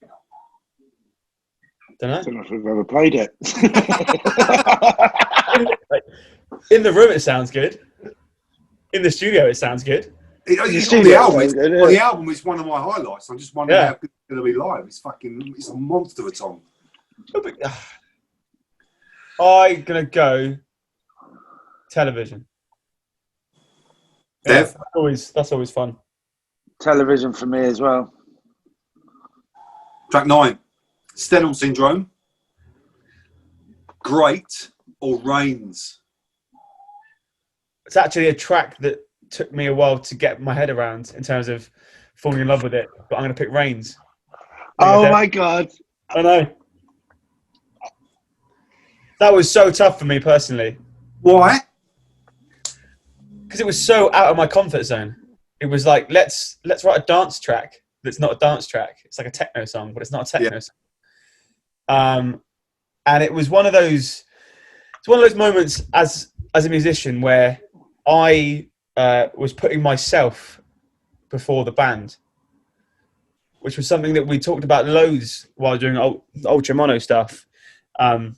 I don't know if we've ever played it. In the room, it sounds good. In the studio, it sounds good. On the album, it's one of my highlights. I'm just wondering how good it's going to be live. It's a monster of a song. I'm going to go Television. Dev? Yeah, that's always fun. Television for me as well. Track 9, Stendhal Syndrome, Great, or Reigns? It's actually a track that took me a while to get my head around in terms of falling in love with it, but I'm going to pick Reigns. Oh my God. I know. That was so tough for me personally. Why? Because it was so out of my comfort zone. It was like, let's write a dance track that's not a dance track. It's like a techno song, but it's not a techno song. And it was one of those moments as a musician where I was putting myself before the band, which was something that we talked about loads while doing Ultra Mono stuff. And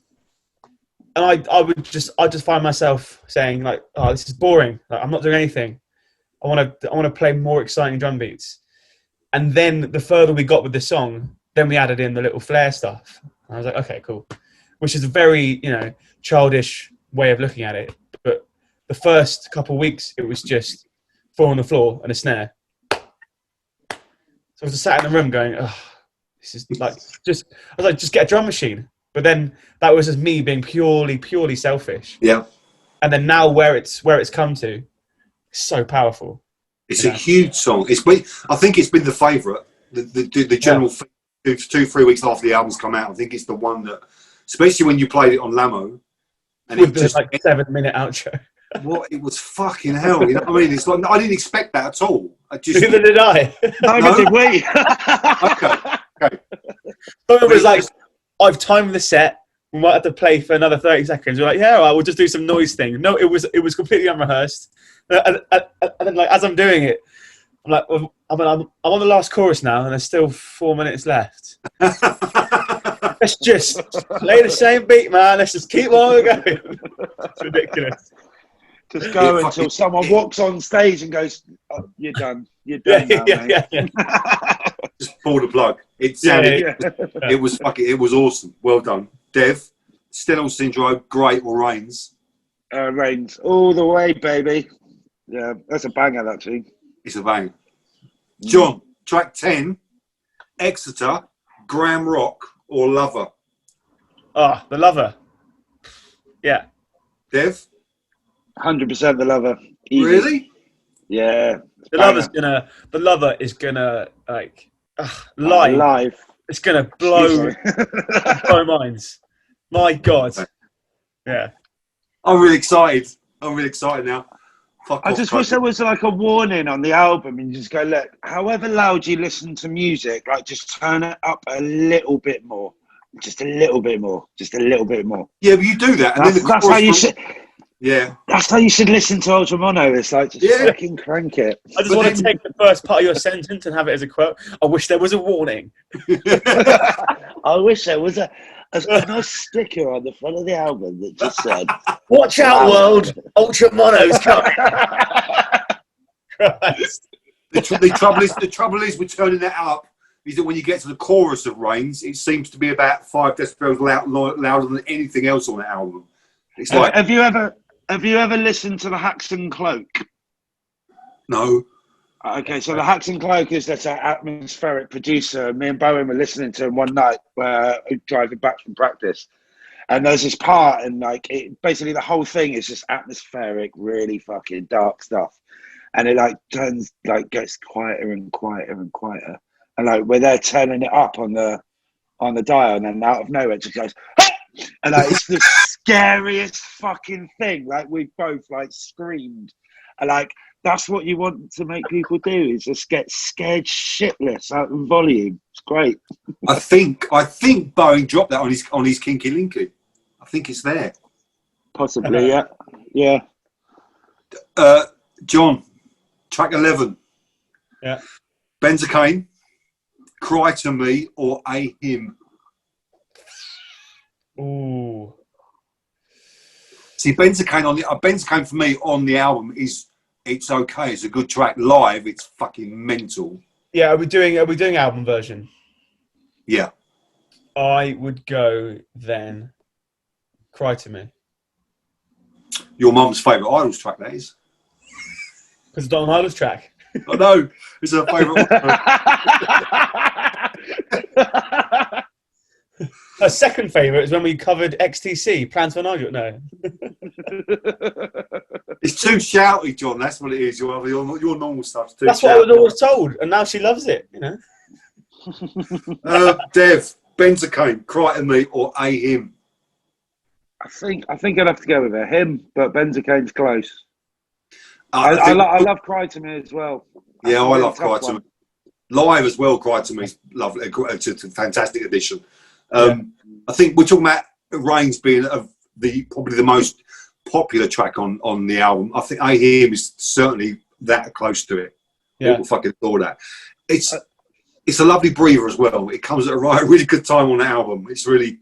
I just find myself saying like, oh, this is boring. Like, I'm not doing anything. I want to play more exciting drum beats. And then the further we got with the song, then we added in the little flare stuff. And I was like, okay, cool. Which is a very, childish way of looking at it. But the first couple of weeks, it was just 4 on the floor and a snare. So I was just sat in the room going, oh, this is like, just get a drum machine. But then that was just me being purely selfish. Yeah. And then now where it's come to, it's so powerful. It's a huge song. I think it's been the favourite. The general 2-3 weeks after the album's come out, I think it's the one that, especially when you played it on Lamo, and with the like 7-minute outro. What it was fucking hell. You know what I mean? It's like I didn't expect that at all. Neither did I. Neither did we. Okay. But it was like, I've timed the set. We might have to play for another 30 seconds. We're like, yeah, all right, we'll just do some noise thing. No, it was completely unrehearsed. And then, like, as I'm doing it, I'm like, I'm on the last chorus now, and there's still 4 minutes left. Let's just play the same beat, man. Let's just keep on going. It's ridiculous. Just go until someone walks on stage and goes, oh, "You're done. You're done now, mate." Yeah. Just pull the plug. It sounded. It was fucking. It was awesome. Well done, Dev. Steno Syndrome, great, or Reigns. Reigns all the way, baby. Yeah, that's a banger, actually. It's a banger. John, track 10, Exeter, Graham Rock, or Lover? Oh, the Lover. Yeah. Dev? 100% the Lover. Easy. Really? Yeah. The Lover is gonna like live. It's gonna blow minds. My God. Yeah. I'm really excited now. I just wish there was like a warning on the album and you just go, look, however loud you listen to music, like just turn it up a little bit more. Just a little bit more. Just a little bit more. Yeah, but you do that. And that's how you should. Yeah. That's how you should listen to Ultra Mono. It's like, just fucking crank it. I just want to take the first part of your sentence and have it as a quote. I wish there was a warning. I wish there was a nice sticker on the front of the album that just said, "Watch out, world! Ultra Mono's coming." Christ. The trouble is with turning that up is that when you get to the chorus of Reigns, it seems to be about 5 decibels louder than anything else on the album. It's like, have you ever listened to the Hacks and Cloak? No. Okay, so the Hacks and Cloak is this atmospheric producer. Me and Bowen were listening to him one night driving back from practice. And there's this part, and like basically the whole thing is just atmospheric, really fucking dark stuff. And it like gets quieter and quieter and quieter. And like we're there turning it up on the dial, and then out of nowhere it just goes, "Ah!" And like it's the scariest fucking thing. Like we both like screamed. And like that's what you want to make people do, is just get scared shitless out of volume. It's great. I think Boeing dropped that on his Kinky Linky. I think it's there. Possibly, yeah. John, track 11. Yeah. Benzocaine, Cry to Me, or A Him? Ooh. See, Benzocaine for me on the album it's okay. It's a good track. Live, it's fucking mental. Yeah, are we doing album version? Yeah. I would go then Cry to Me. Your mum's favourite Idols track, that is. Because it's not an Idols track. I know. It's her favourite one. Her second favourite is when we covered XTC, Plans for Nigel. No. It's too shouty, John. That's what it is. Your normal stuff's too That's shouty. what I was always told, and now she loves it, you know. Dev, Benzocaine, Cry to Me, or A Him? I think I'd have to go with him, but Benzocaine's close. I love Cry to Me as well. Yeah, I love Cry to Me. Live as well, Cry to Me is lovely. It's a fantastic addition. I think we're talking about Reigns being probably the most popular track on the album. I think I Hear Him is certainly that close to it. Yeah. People fucking adore that. It's a lovely breather as well. It comes at a really good time on the album. It's really.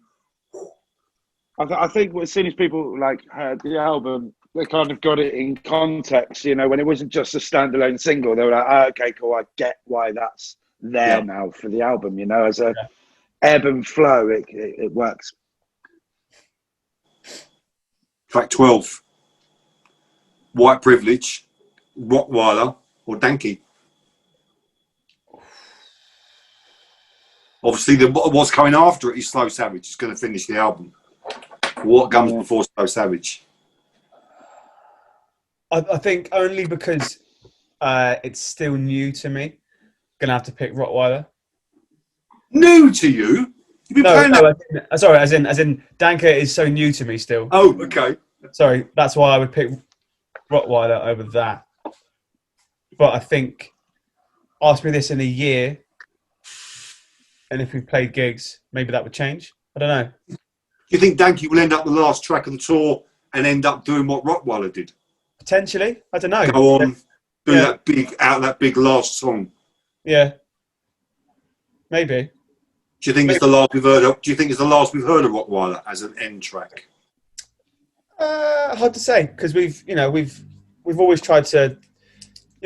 I think as soon as people like heard the album, they kind of got it in context. You know, when it wasn't just a standalone single, they were like, "Oh, okay, cool. I get why that's there now for the album." You know, as a ebb and flow, it works. Track 12. White Privilege, Rottweiler, or Danke? Obviously, what's coming after it is Slow Savage. It's going to finish the album. What comes before Slow Savage? I think only because it's still new to me. Gonna have to pick Rottweiler. New to you? You've been playing that? Sorry, as in Danke is so new to me still. Oh, okay. Sorry, that's why I would pick Rottweiler over that. But I think, ask me this in a year, and if we played gigs, maybe that would change. I don't know. Do you think Danke will end up the last track of the tour and end up doing what Rottweiler did? Potentially, I don't know. Go on, do that big last song. Yeah, maybe. Do you think it's the last we've heard of? Do you think it's the last we've heard of Rottweiler as an end track? Hard to say, because we've always tried to,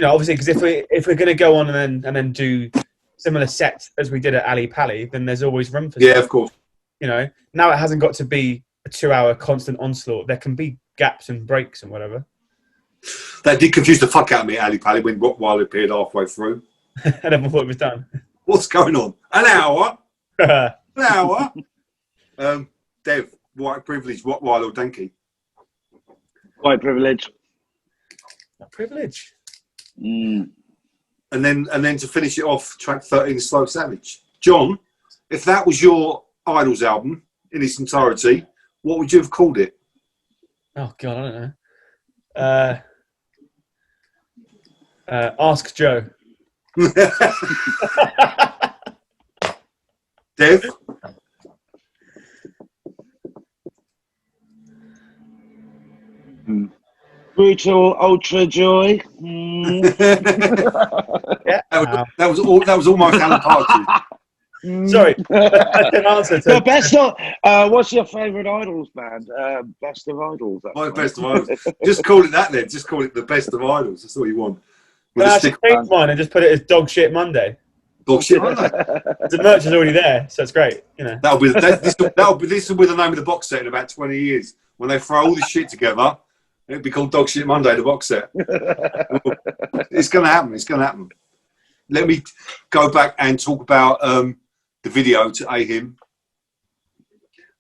obviously, because if we're going to go on and then do similar sets as we did at Ali Pali, then there's always room for of course. Now it hasn't got to be a 2-hour constant onslaught. There can be gaps and breaks and whatever. That did confuse the fuck out of me at Ali Pali when Rottweiler appeared halfway through. And everyone thought it was done. What's going on? An hour? An hour? Dev, White Privilege, Rottweiler or Danke? White Privilege. Privilege. And then to finish it off, track 13, Slow Savage. John, if that was your Idols album in its entirety, what would you have called it? Oh God, I don't know. Ask Joe. Dev? Brutal Ultra Joy. Yeah. That was almost Alan Partridge. Sorry, that's an answer to The best of. What's your favourite Idols band? Best of Idols. My Best of Idols. Just call it that then. Just call it the Best of Idols. That's all you want. I should change mine and just put it as Dog Shit Monday. Dog Shit Monday. The merch is already there, so it's great. This will be the name of the box set in about 20 years. When they throw all this shit together, it'll be called Dog Shit Monday, the box set. It's going to happen. It's going to happen. Let me go back and talk about the video to AHIM.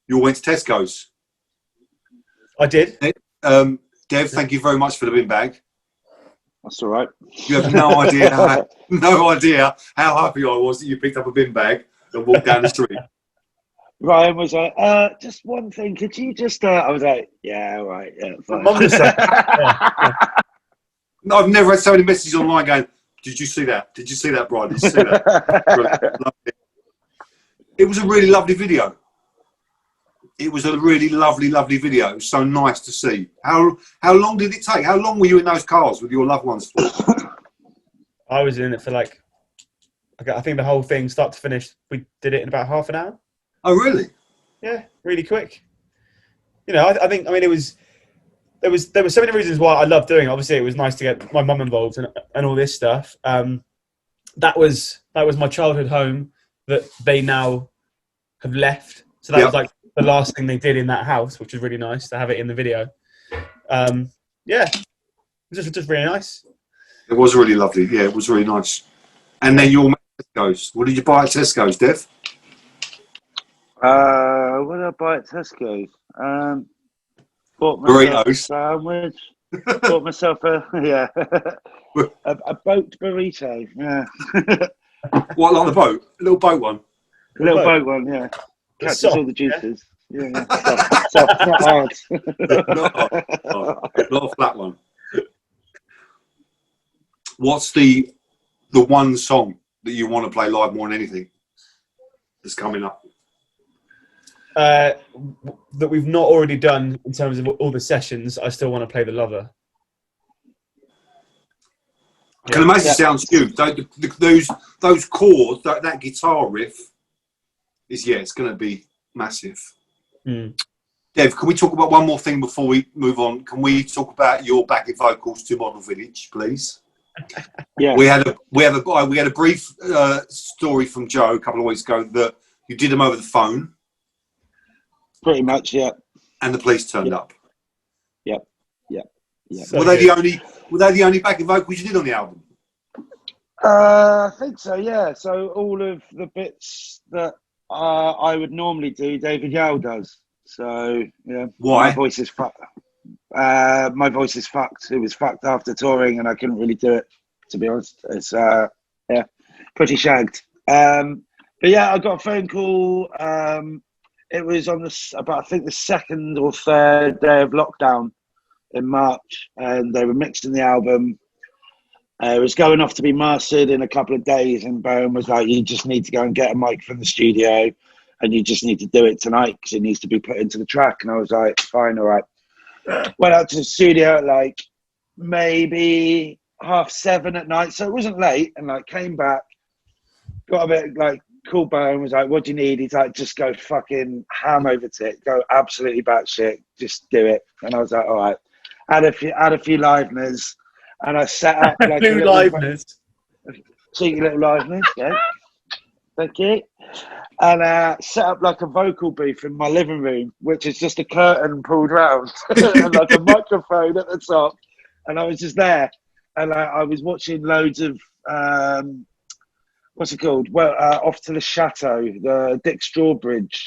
You all went to Tesco's. I did. Dev, thank you very much for the bin bag. That's all right. You have no idea how happy I was that you picked up a bin bag and walked down the street. Ryan was like, just one thing. Could you just? I was like, yeah, all right, yeah, fine. Mum was like, No, I've never had so many messages online going, "Did you see that? Did you see that, Brian? Did you see that?" It was a really lovely video. It was a really lovely video. It was so nice to see. How long did it take? How long were you in those cars with your loved ones for? I was in it for I think the whole thing, start to finish, we did it in about half an hour. Oh, really? Yeah, really quick. I think there were so many reasons why I loved doing it. Obviously, it was nice to get my mum involved and all this stuff. That was my childhood home that they now have left. So that was like the last thing they did in that house, which was really nice to have it in the video. It was just really nice. It was really lovely. Yeah, it was really nice. And then your Tesco's. What did you buy at Tesco's, Dev? What did I buy at Tesco's? Bought myself Burritos. a sandwich. Bought myself a boat burrito. Yeah. What, like the boat? A little boat one? Little boat one, yeah. Catches all the juices. Yeah. Soft, not hard. Not a flat one. What's the one song that you want to play live more than anything that's coming up? That we've not already done in terms of all the sessions. I still want to play The Lover. I can imagine it sounds huge. Those chords, that guitar riff it's going to be massive. Dev, can we talk about one more thing before we move on? Can we talk about your backing vocals to Model Village, please? Yeah. We had a brief story from Joe a couple of weeks ago that you did them over the phone. Pretty much, yeah. And the police turned up. Yeah. So were they good. the only backing vocals you did on the album? I think so, yeah. So all of the bits that I would normally do, David Yao does. So yeah, Why? my voice is fucked. My voice is fucked. It was fucked after touring, and I couldn't really do it. To be honest, it's yeah, pretty shagged. But yeah, I got a phone call. It was on about I think the second or third day of lockdown in March, and they were mixing the album. It was going off to be mastered in a couple of days, and Bowen was like, "You just need to go and get a mic from the studio, and you just need to do it tonight because it needs to be put into the track." And I was like, "Fine, all right." Went out to the studio at like maybe 7:30 at night, so it wasn't late, and like came back, got a bit like cool. Bowen was like, "What do you need?" He's like, "Just go fucking ham over tit, go absolutely batshit, just do it." And I was like, "All right." Had a few liveners. And I set up like Blue liveness. cheeky little liveness, yeah. Thank you. And set up like a vocal booth in my living room, which is just a curtain pulled round and like a microphone at the top. And I was just there, and I was watching loads of what's it called? Well, Off to the Chateau, the Dick Strawbridge.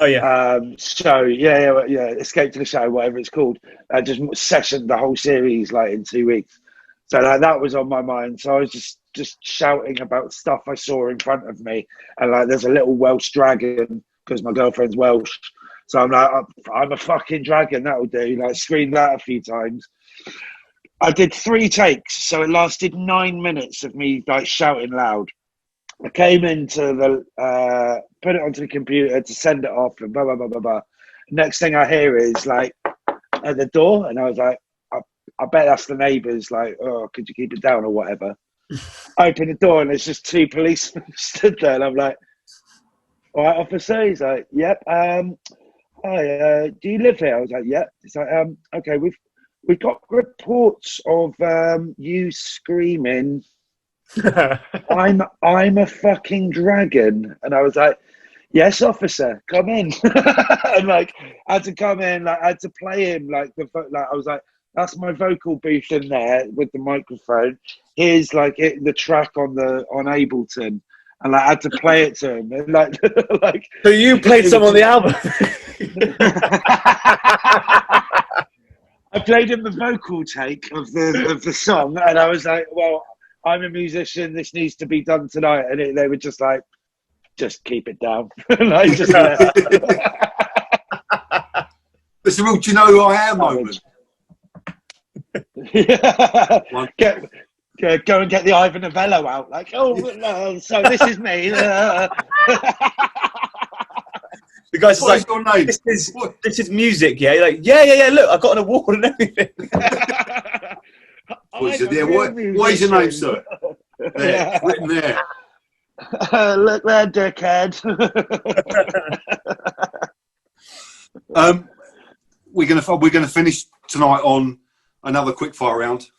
Oh yeah. So yeah, Escape to the Show, whatever it's called. I just sessioned the whole series like in 2 weeks. So like, that was on my mind. So I was just shouting about stuff I saw in front of me. And like, there's a little Welsh dragon because my girlfriend's Welsh. So I'm like, I'm a fucking dragon. That'll do. Like, screamed that a few times. I did 3 takes, so it lasted 9 minutes of me like shouting loud. I came into the, put it onto the computer to send it off and blah, blah, blah, blah, blah. Next thing I hear is like at the door. And I was like, I bet that's the neighbours, like, "Oh, could you keep it down," or whatever. I open the door and there's just 2 policemen stood there. And I'm like, "All right, officer." He's like, "Yep. Hi, do you live here?" I was like, "Yep." He's like, "Okay, we've got reports of you screaming, 'I'm a fucking dragon.'" And I was like, "Yes, officer, come in." And like, I had to come in, like, I had to play him like I was like, "That's my vocal booth in there with the microphone. Here's like the track on Ableton," and like, I had to play it to him. And like, like. So you played some on the album. I played him the vocal take of the song, and I was like, "Well, I'm a musician. This needs to be done tonight." And they were just like, "Just keep it down." Like, just It's a real "do you know who I am" moment. Yeah. Go and get the Ivan Novello out. Like, "Oh, no, so this is me." The guy's What like, is your name? this is music, yeah? You're like, yeah, look, I got an award and everything. What is your name, sir? There, Yeah. written there. Look there, dickhead. We're gonna finish tonight on another quickfire round.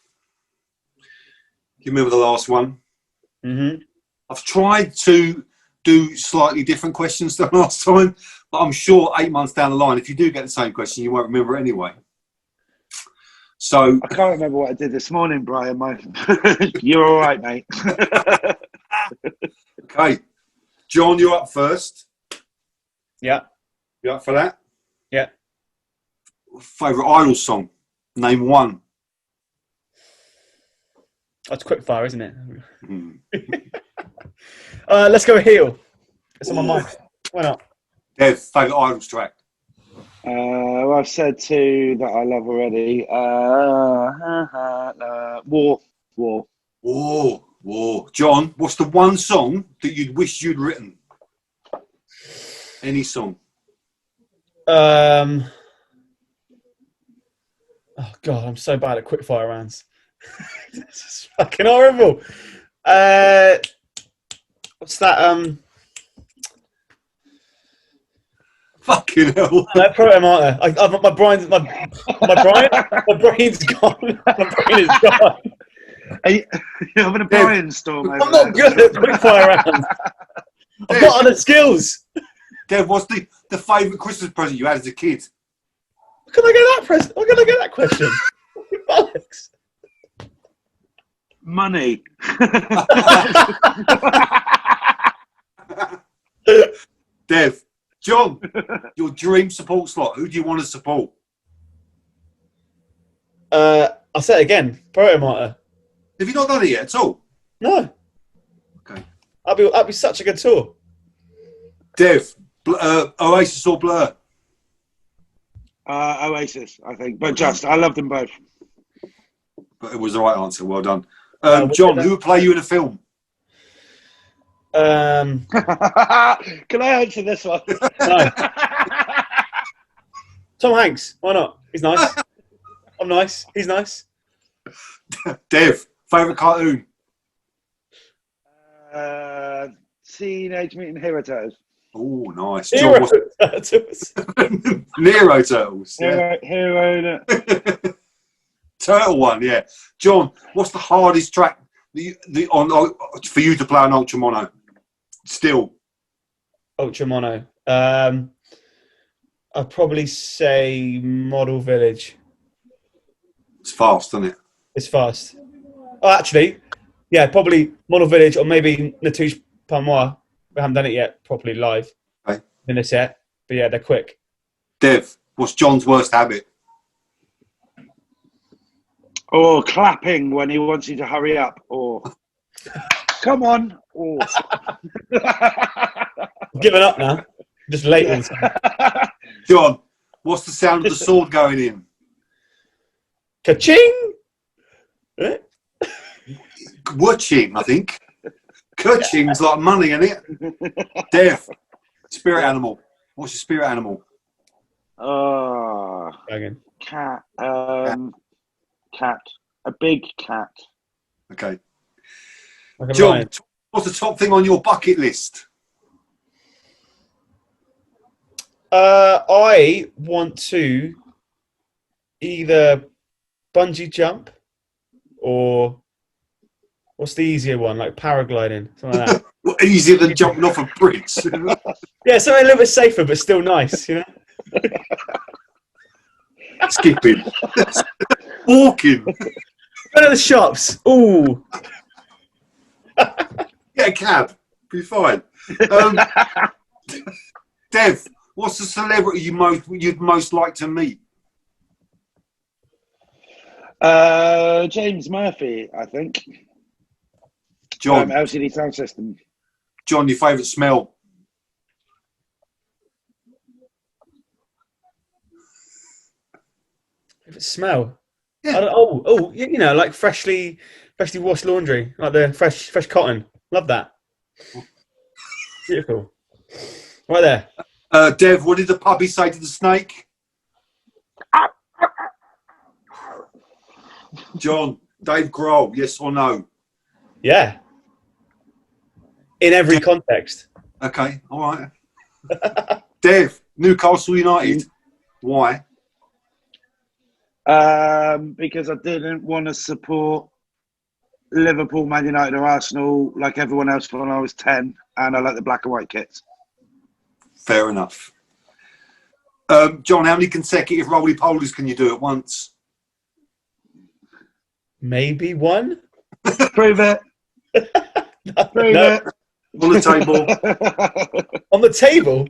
You remember the last one? Mm-hmm. I've tried to do slightly different questions than last time, but I'm sure 8 months down the line, if you do get the same question, you won't remember it anyway. So I can't remember what I did this morning, Brian. You're all right, mate. okay, John, you're up first. Yeah. You up for that? Yeah. Favourite Idol song? Name one. That's quickfire, isn't it? Let's go Heel. It's on my mind. Why not? Dev, favourite Idols track? Well, I've said 2 that I love already. War. John, what's the one song that you'd wish you'd written? Any song? Oh God, I'm so bad at quickfire rounds. This is fucking horrible. What's that? Fucking hell. They're program, aren't they? My brain's gone. My brain is gone. Are you having a brainstorm? I'm not good at quickfire rounds. I've got other skills. Dev, what's the favourite Christmas present you had as a kid? How can I get that question? Bollocks. Money. Dev, John, your dream support slot. Who do you want to support? I'll say it again. Protomartyr. Have you not done it yet at all? No. Okay. That'd be such a good tour. Dev, Oasis or Blur? Oasis, I think. But I love them both. But it was the right answer. Well done. John, who would play you in a film? Can I answer this one? No. Tom Hanks. Why not? He's nice. I'm nice. He's nice. Dev, favourite cartoon? Teenage Mutant Hero Turtles. Oh, nice. Hero John, Turtles. Nero Turtles. Yeah. Hero. Turtle one, yeah. John, what's the hardest track for you to play on Ultra Mono? Still. Ultra Mono. I'd probably say Model Village. It's fast, isn't it? It's fast. Oh, actually, yeah, probably Model Village or maybe Natouche Palmois. We haven't done it yet properly live in a set. But yeah, they're quick. Dev, what's John's worst habit? Or clapping when he wants you to hurry up. Or come on. Or Giving up now. Just late. John, what's the sound of the sword going in? Ka-ching! Eh? Watching, I think. Ka-ching's like money, isn't it? Dev, spirit animal. What's your spirit animal? Cat. Cat. A big cat. Okay. Like John, lion. what's the top thing on your bucket list? I want to either bungee jump or what's the easier one, like paragliding, something like that. Well, easier than jumping off a bridge. Yeah, something a little bit safer but still nice, you know. Skipping. Walking. Go to the shops. Ooh. Get a cab. Be fine. Dev, what's the celebrity you'd most like to meet? James Murphy, I think. John. LCD Sound System. John, your favourite smell? Favorite smell? Yeah. You know, like freshly washed laundry, like the fresh cotton. Love that. Beautiful. Right there. Dev, what did the puppy say to the snake? John, Dave Grohl, yes or no? Yeah. In every context. Okay, all right. Dev, Newcastle United. Why? Because I didn't want to support Liverpool, Man United or Arsenal like everyone else when I was 10, and I like the black and white kits. Fair enough. John, how many consecutive roly-polies can you do at once? Maybe one? Prove it. Prove it. On the table. On the table?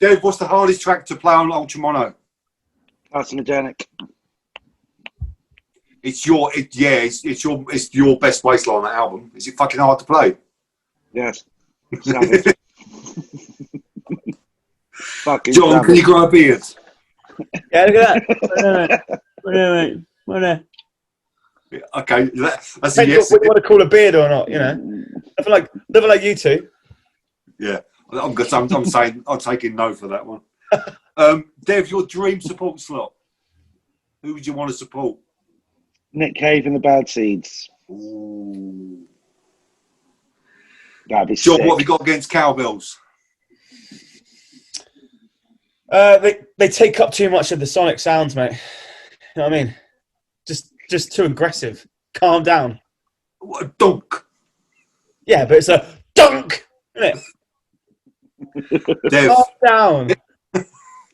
Dev, what's the hardest track to play on Ultra Mono? Carcinogenic. It's your best bassline on that album. Is it fucking hard to play? Yes. Savage. Fucking John, savage. can you grow a beard? Yeah, look at that. What there? Okay, that's a Depends yes. what you want to call a beard or not, you know. Nothing like you two. Yeah, I'm saying I'm taking no for that one. Dev, your dream support slot. Who would you want to support? Nick Cave and the Bad Seeds. Ooh. That'd be John, sick. what have you got against cowbells? They take up too much of the sonic sounds, mate. You know what I mean? Just too aggressive. Calm down. What a dunk. Yeah, but it's a dunk, isn't it? Dev, Calm down.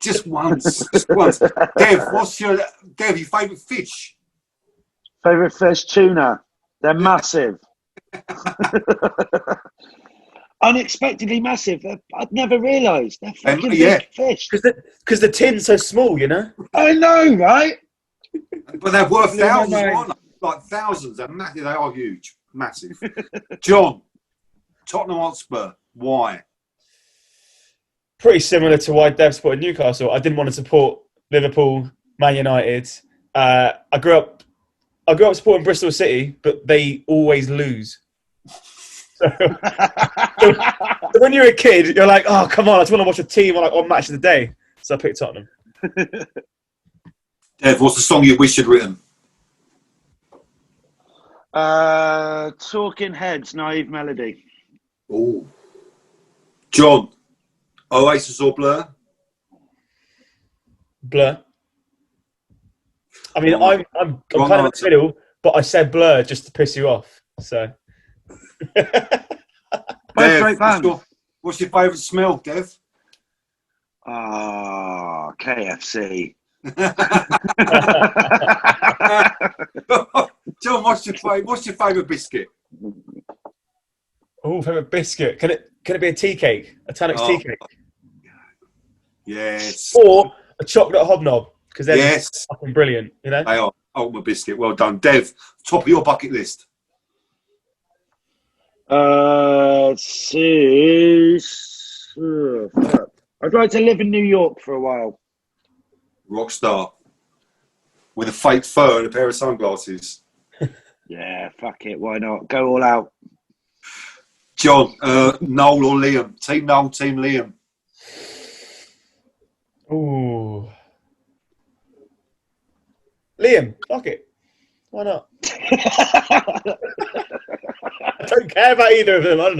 Just once. Just once. Dev, your favourite fish? Favourite fish, tuna. They're massive. Unexpectedly massive. I'd never realised. They're fucking big fish. Because the tin's so small, you know? I know, right? But they're worth thousands, aren't they? Like thousands. They're massive. They are huge. Massive. John, Tottenham Hotspur. Why? Pretty similar to why Dev supported Newcastle. I didn't want to support Liverpool, Man United. I grew up supporting Bristol City, but they always lose. So when you're a kid, you're like, oh, come on, I just want to watch a team on match of the day. So I picked Tottenham. Dev, what's the song you wish you'd written? Talking Heads, Naive Melody. Oh. John, Oasis or Blur? Blur. I mean, I'm kind of in the middle, but I said Blur just to piss you off. So. Dev, what's your favourite smell, Dev? KFC. John, what's your favourite biscuit? Oh, favourite biscuit. Can it be a tea cake? A Tannock's tea cake? Yes. Or a chocolate hobnob, because they're just fucking brilliant, you know? They are. Ultimate biscuit. Well done. Dev, top of your bucket list. I'd like to live in New York for a while. Rock star. With a fake fur and a pair of sunglasses. Yeah, fuck it. Why not? Go all out. John, Noel or Liam? Team Noel, Team Liam. Ooh. Liam, fuck it. Why not? I don't care about either of them. I don't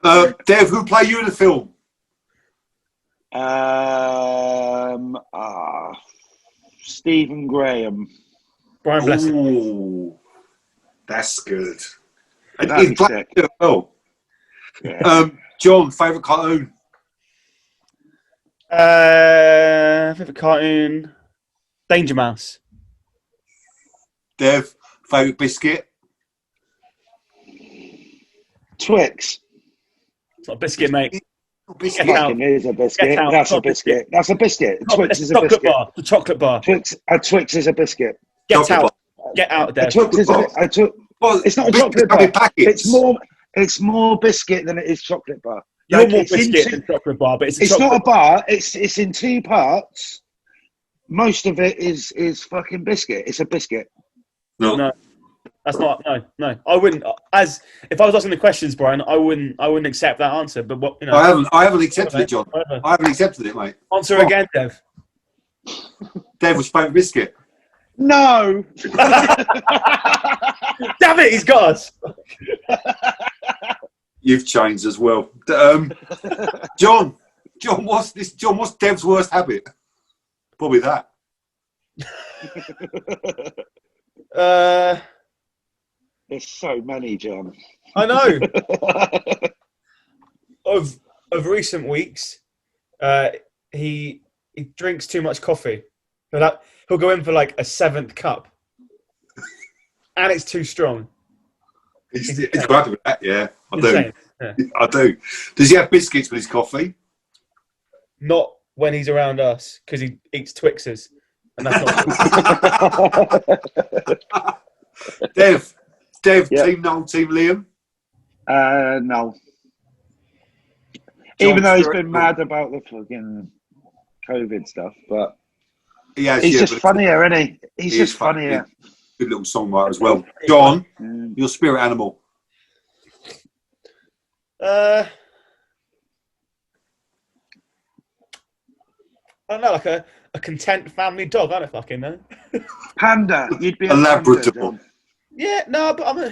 know. Dev, who play you in the film? Stephen Graham. Brian Blessing. Ooh, that's good. That'd be sick. Well. Yeah. John, favourite cartoon? Favourite cartoon? Danger Mouse. Dev, favourite biscuit? Twix. It's not a biscuit, mate. Biscuit. Fucking is a biscuit. That's a biscuit. That's a biscuit. Twix is a biscuit. Bar. The chocolate bar. Twix is a biscuit. Get out. Get out, Dev. Well, it's not a chocolate bar. It's more biscuit than it is chocolate bar. You're more biscuit than chocolate bar, but it's not a bar. It's in two parts. Most of it is fucking biscuit. It's a biscuit. No. That's not no. I wouldn't. If I was asking the questions, Brian, I wouldn't accept that answer. But what you know, I haven't accepted it, John. I haven't accepted it, mate. Answer again, Dev. Dev was favourite biscuit. No. Damn it, he's got us. You've changed as well. John, what's Dev's worst habit? Probably that. There's so many, John. I know. of recent weeks, he drinks too much coffee. He'll go in for like a 7th cup, and it's too strong. He's happy with that, yeah. I do. Yeah. I do. Does he have biscuits with his coffee? Not when he's around us, because he eats Twixes, and that's not. Dev, Yep. Team Noel, Team Liam? No. Even though he's been mad about the fucking COVID stuff, but he's just funnier, isn't he? He's just funnier. Good little songwriter as well. John, your spirit animal? I don't know, like a content family dog. I don't fucking know. Panda. You'd be a Labrador. Yeah, no, but I'm a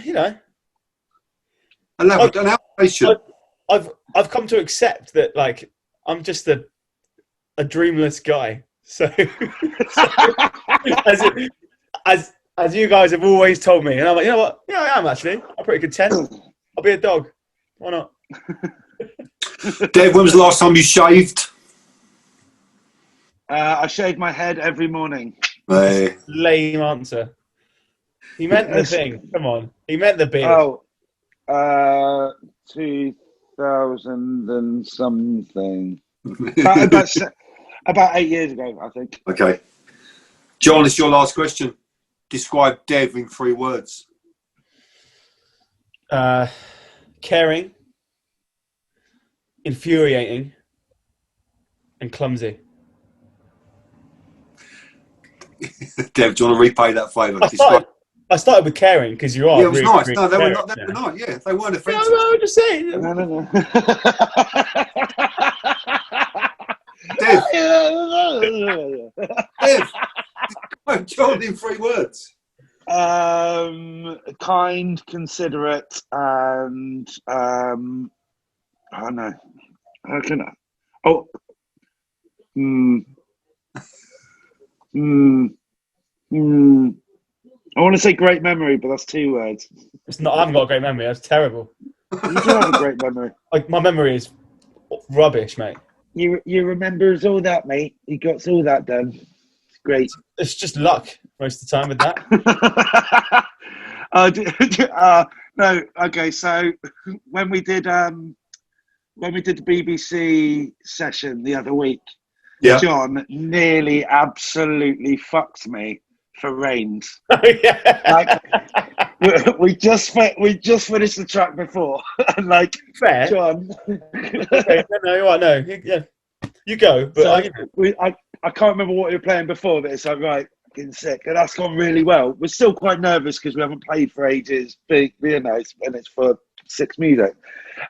Labrador. I've come to accept that, like, I'm just a dreamless guy. So, as you guys have always told me, and I'm like, you know what? Yeah, I am actually. I'm pretty content. I'll be a dog. Why not? Dev, when was the last time you shaved? I shave my head every morning. Hey. Lame answer. He meant the thing. Come on. He meant the beard. Oh, 2000 and something. About 8 years ago, I think. Okay. John, it's your last question. Describe Dev in 3 words. Caring, infuriating, and clumsy. Dev, do you want to repay that favour? I started with caring because you are. Yeah, it was really, nice. really No, they were caring, not. They were not. Yeah, they weren't No, offensive. no, I'm just saying. No. Dev, Dev, John in 3 words. Kind, considerate, and I don't know. How can I? Oh, I want to say great memory, but that's 2 words. It's not. I haven't got a great memory. That's terrible. You do have a great memory. Like my memory is rubbish, mate. You remembers all that, mate. You got all that done. It's great. It's just luck most of the time with that. No, okay. So when we did the BBC session the other week, Yeah. John nearly absolutely fucked me for Reigns. Oh, yeah. Like we just finished the track before, and like Fair. John. Okay, no, you're right. No, yeah, you go. But So I can't remember what you were playing before, but it's like right, getting sick, and that's gone really well. We're still quite nervous because we haven't played for ages. Big, you know, and it's for 6 music.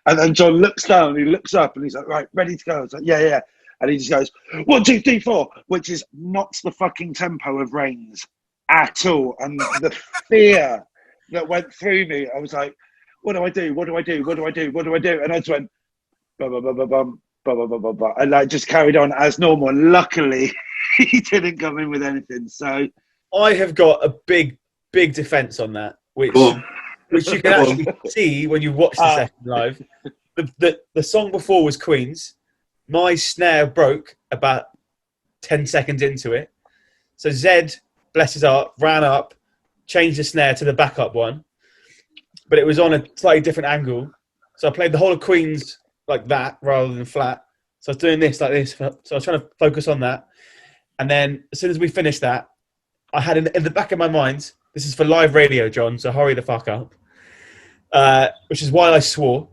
And then John looks down, he looks up, and he's like, right, ready to go. I was like, yeah. And he just goes 1, 2, 3, 4, which is not the fucking tempo of Reigns at all. And the fear that went through me, I was like, what do I do? What do I do? What do I do? What do I do? And I just went, bum, bum, bum, bum, bum, bum, bum, bum, bum, bum, and like just carried on as normal. And luckily, he didn't come in with anything. So I have got a big defence on that, which you can actually see when you watch the session live. The song before was Queen's. My snare broke about 10 seconds into it. So Zed, bless his heart, ran up, changed the snare to the backup one. But it was on a slightly different angle. So I played the whole of Queen's like that rather than flat. So I was doing this like this. So I was trying to focus on that. And then as soon as we finished that, I had in the back of my mind, this is for live radio, John, so hurry the fuck up. Which is why I swore.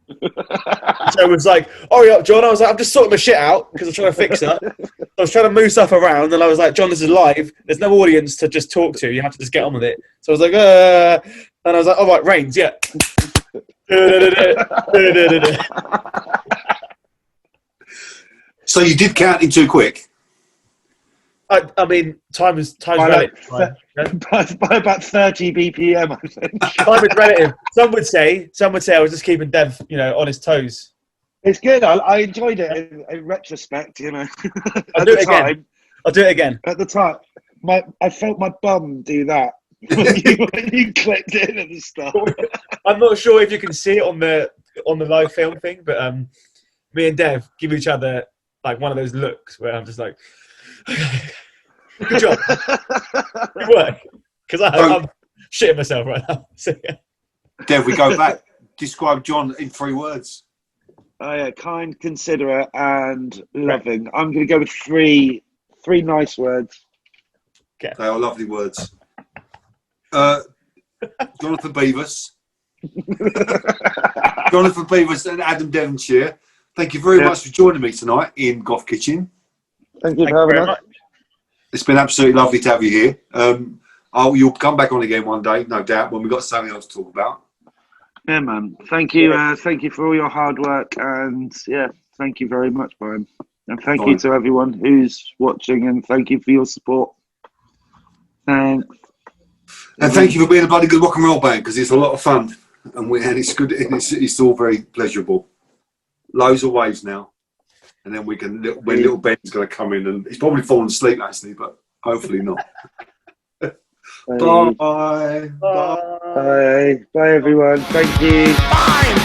So it was like, hurry up, John. I was like, I'm just sorting my shit out because I'm trying to fix it. I was trying to move stuff around, and I was like, John, this is live. There's no audience to just talk to. You have to just get on with it. So I was like, and I was like, all right, Reigns, yeah. So you did count in too quick. I mean, time is relative. by about 30 BPM, I think. Time is relative. Some would say I was just keeping Dev, on his toes. It's good. I enjoyed it in retrospect, I'll do it again. At the time, I felt my bum do that when you clicked in at the start. I'm not sure if you can see it on the live film thing, but me and Dev give each other like one of those looks where I'm just like, good job, good work, because I'm shitting myself right now. So, yeah. Dev, we go back. Describe John in 3 words. Oh yeah, kind, considerate, and loving. I'm going to go with three nice words. Okay. They are lovely words. Jonathan Beavis. Jonathan Beavis and Adam Devonshire. Thank you very much for joining me tonight in Goth Kitchen. Thank you for having us. It's been absolutely lovely to have you here. You'll come back on again one day, no doubt, when we've got something else to talk about. Yeah, man. Thank you. Thank you for all your hard work. And yeah, thank you very much, Brian. And thank you to everyone who's watching, and thank you for your support. Thanks. And thank you for being a bloody good rock and roll band, because it's a lot of fun. And it's good. It's all very pleasurable. Loads of waves now. And then when little Ben's going to come in, and he's probably fallen asleep actually, but hopefully not. Bye. Bye. Bye, everyone. Thank you. Fine.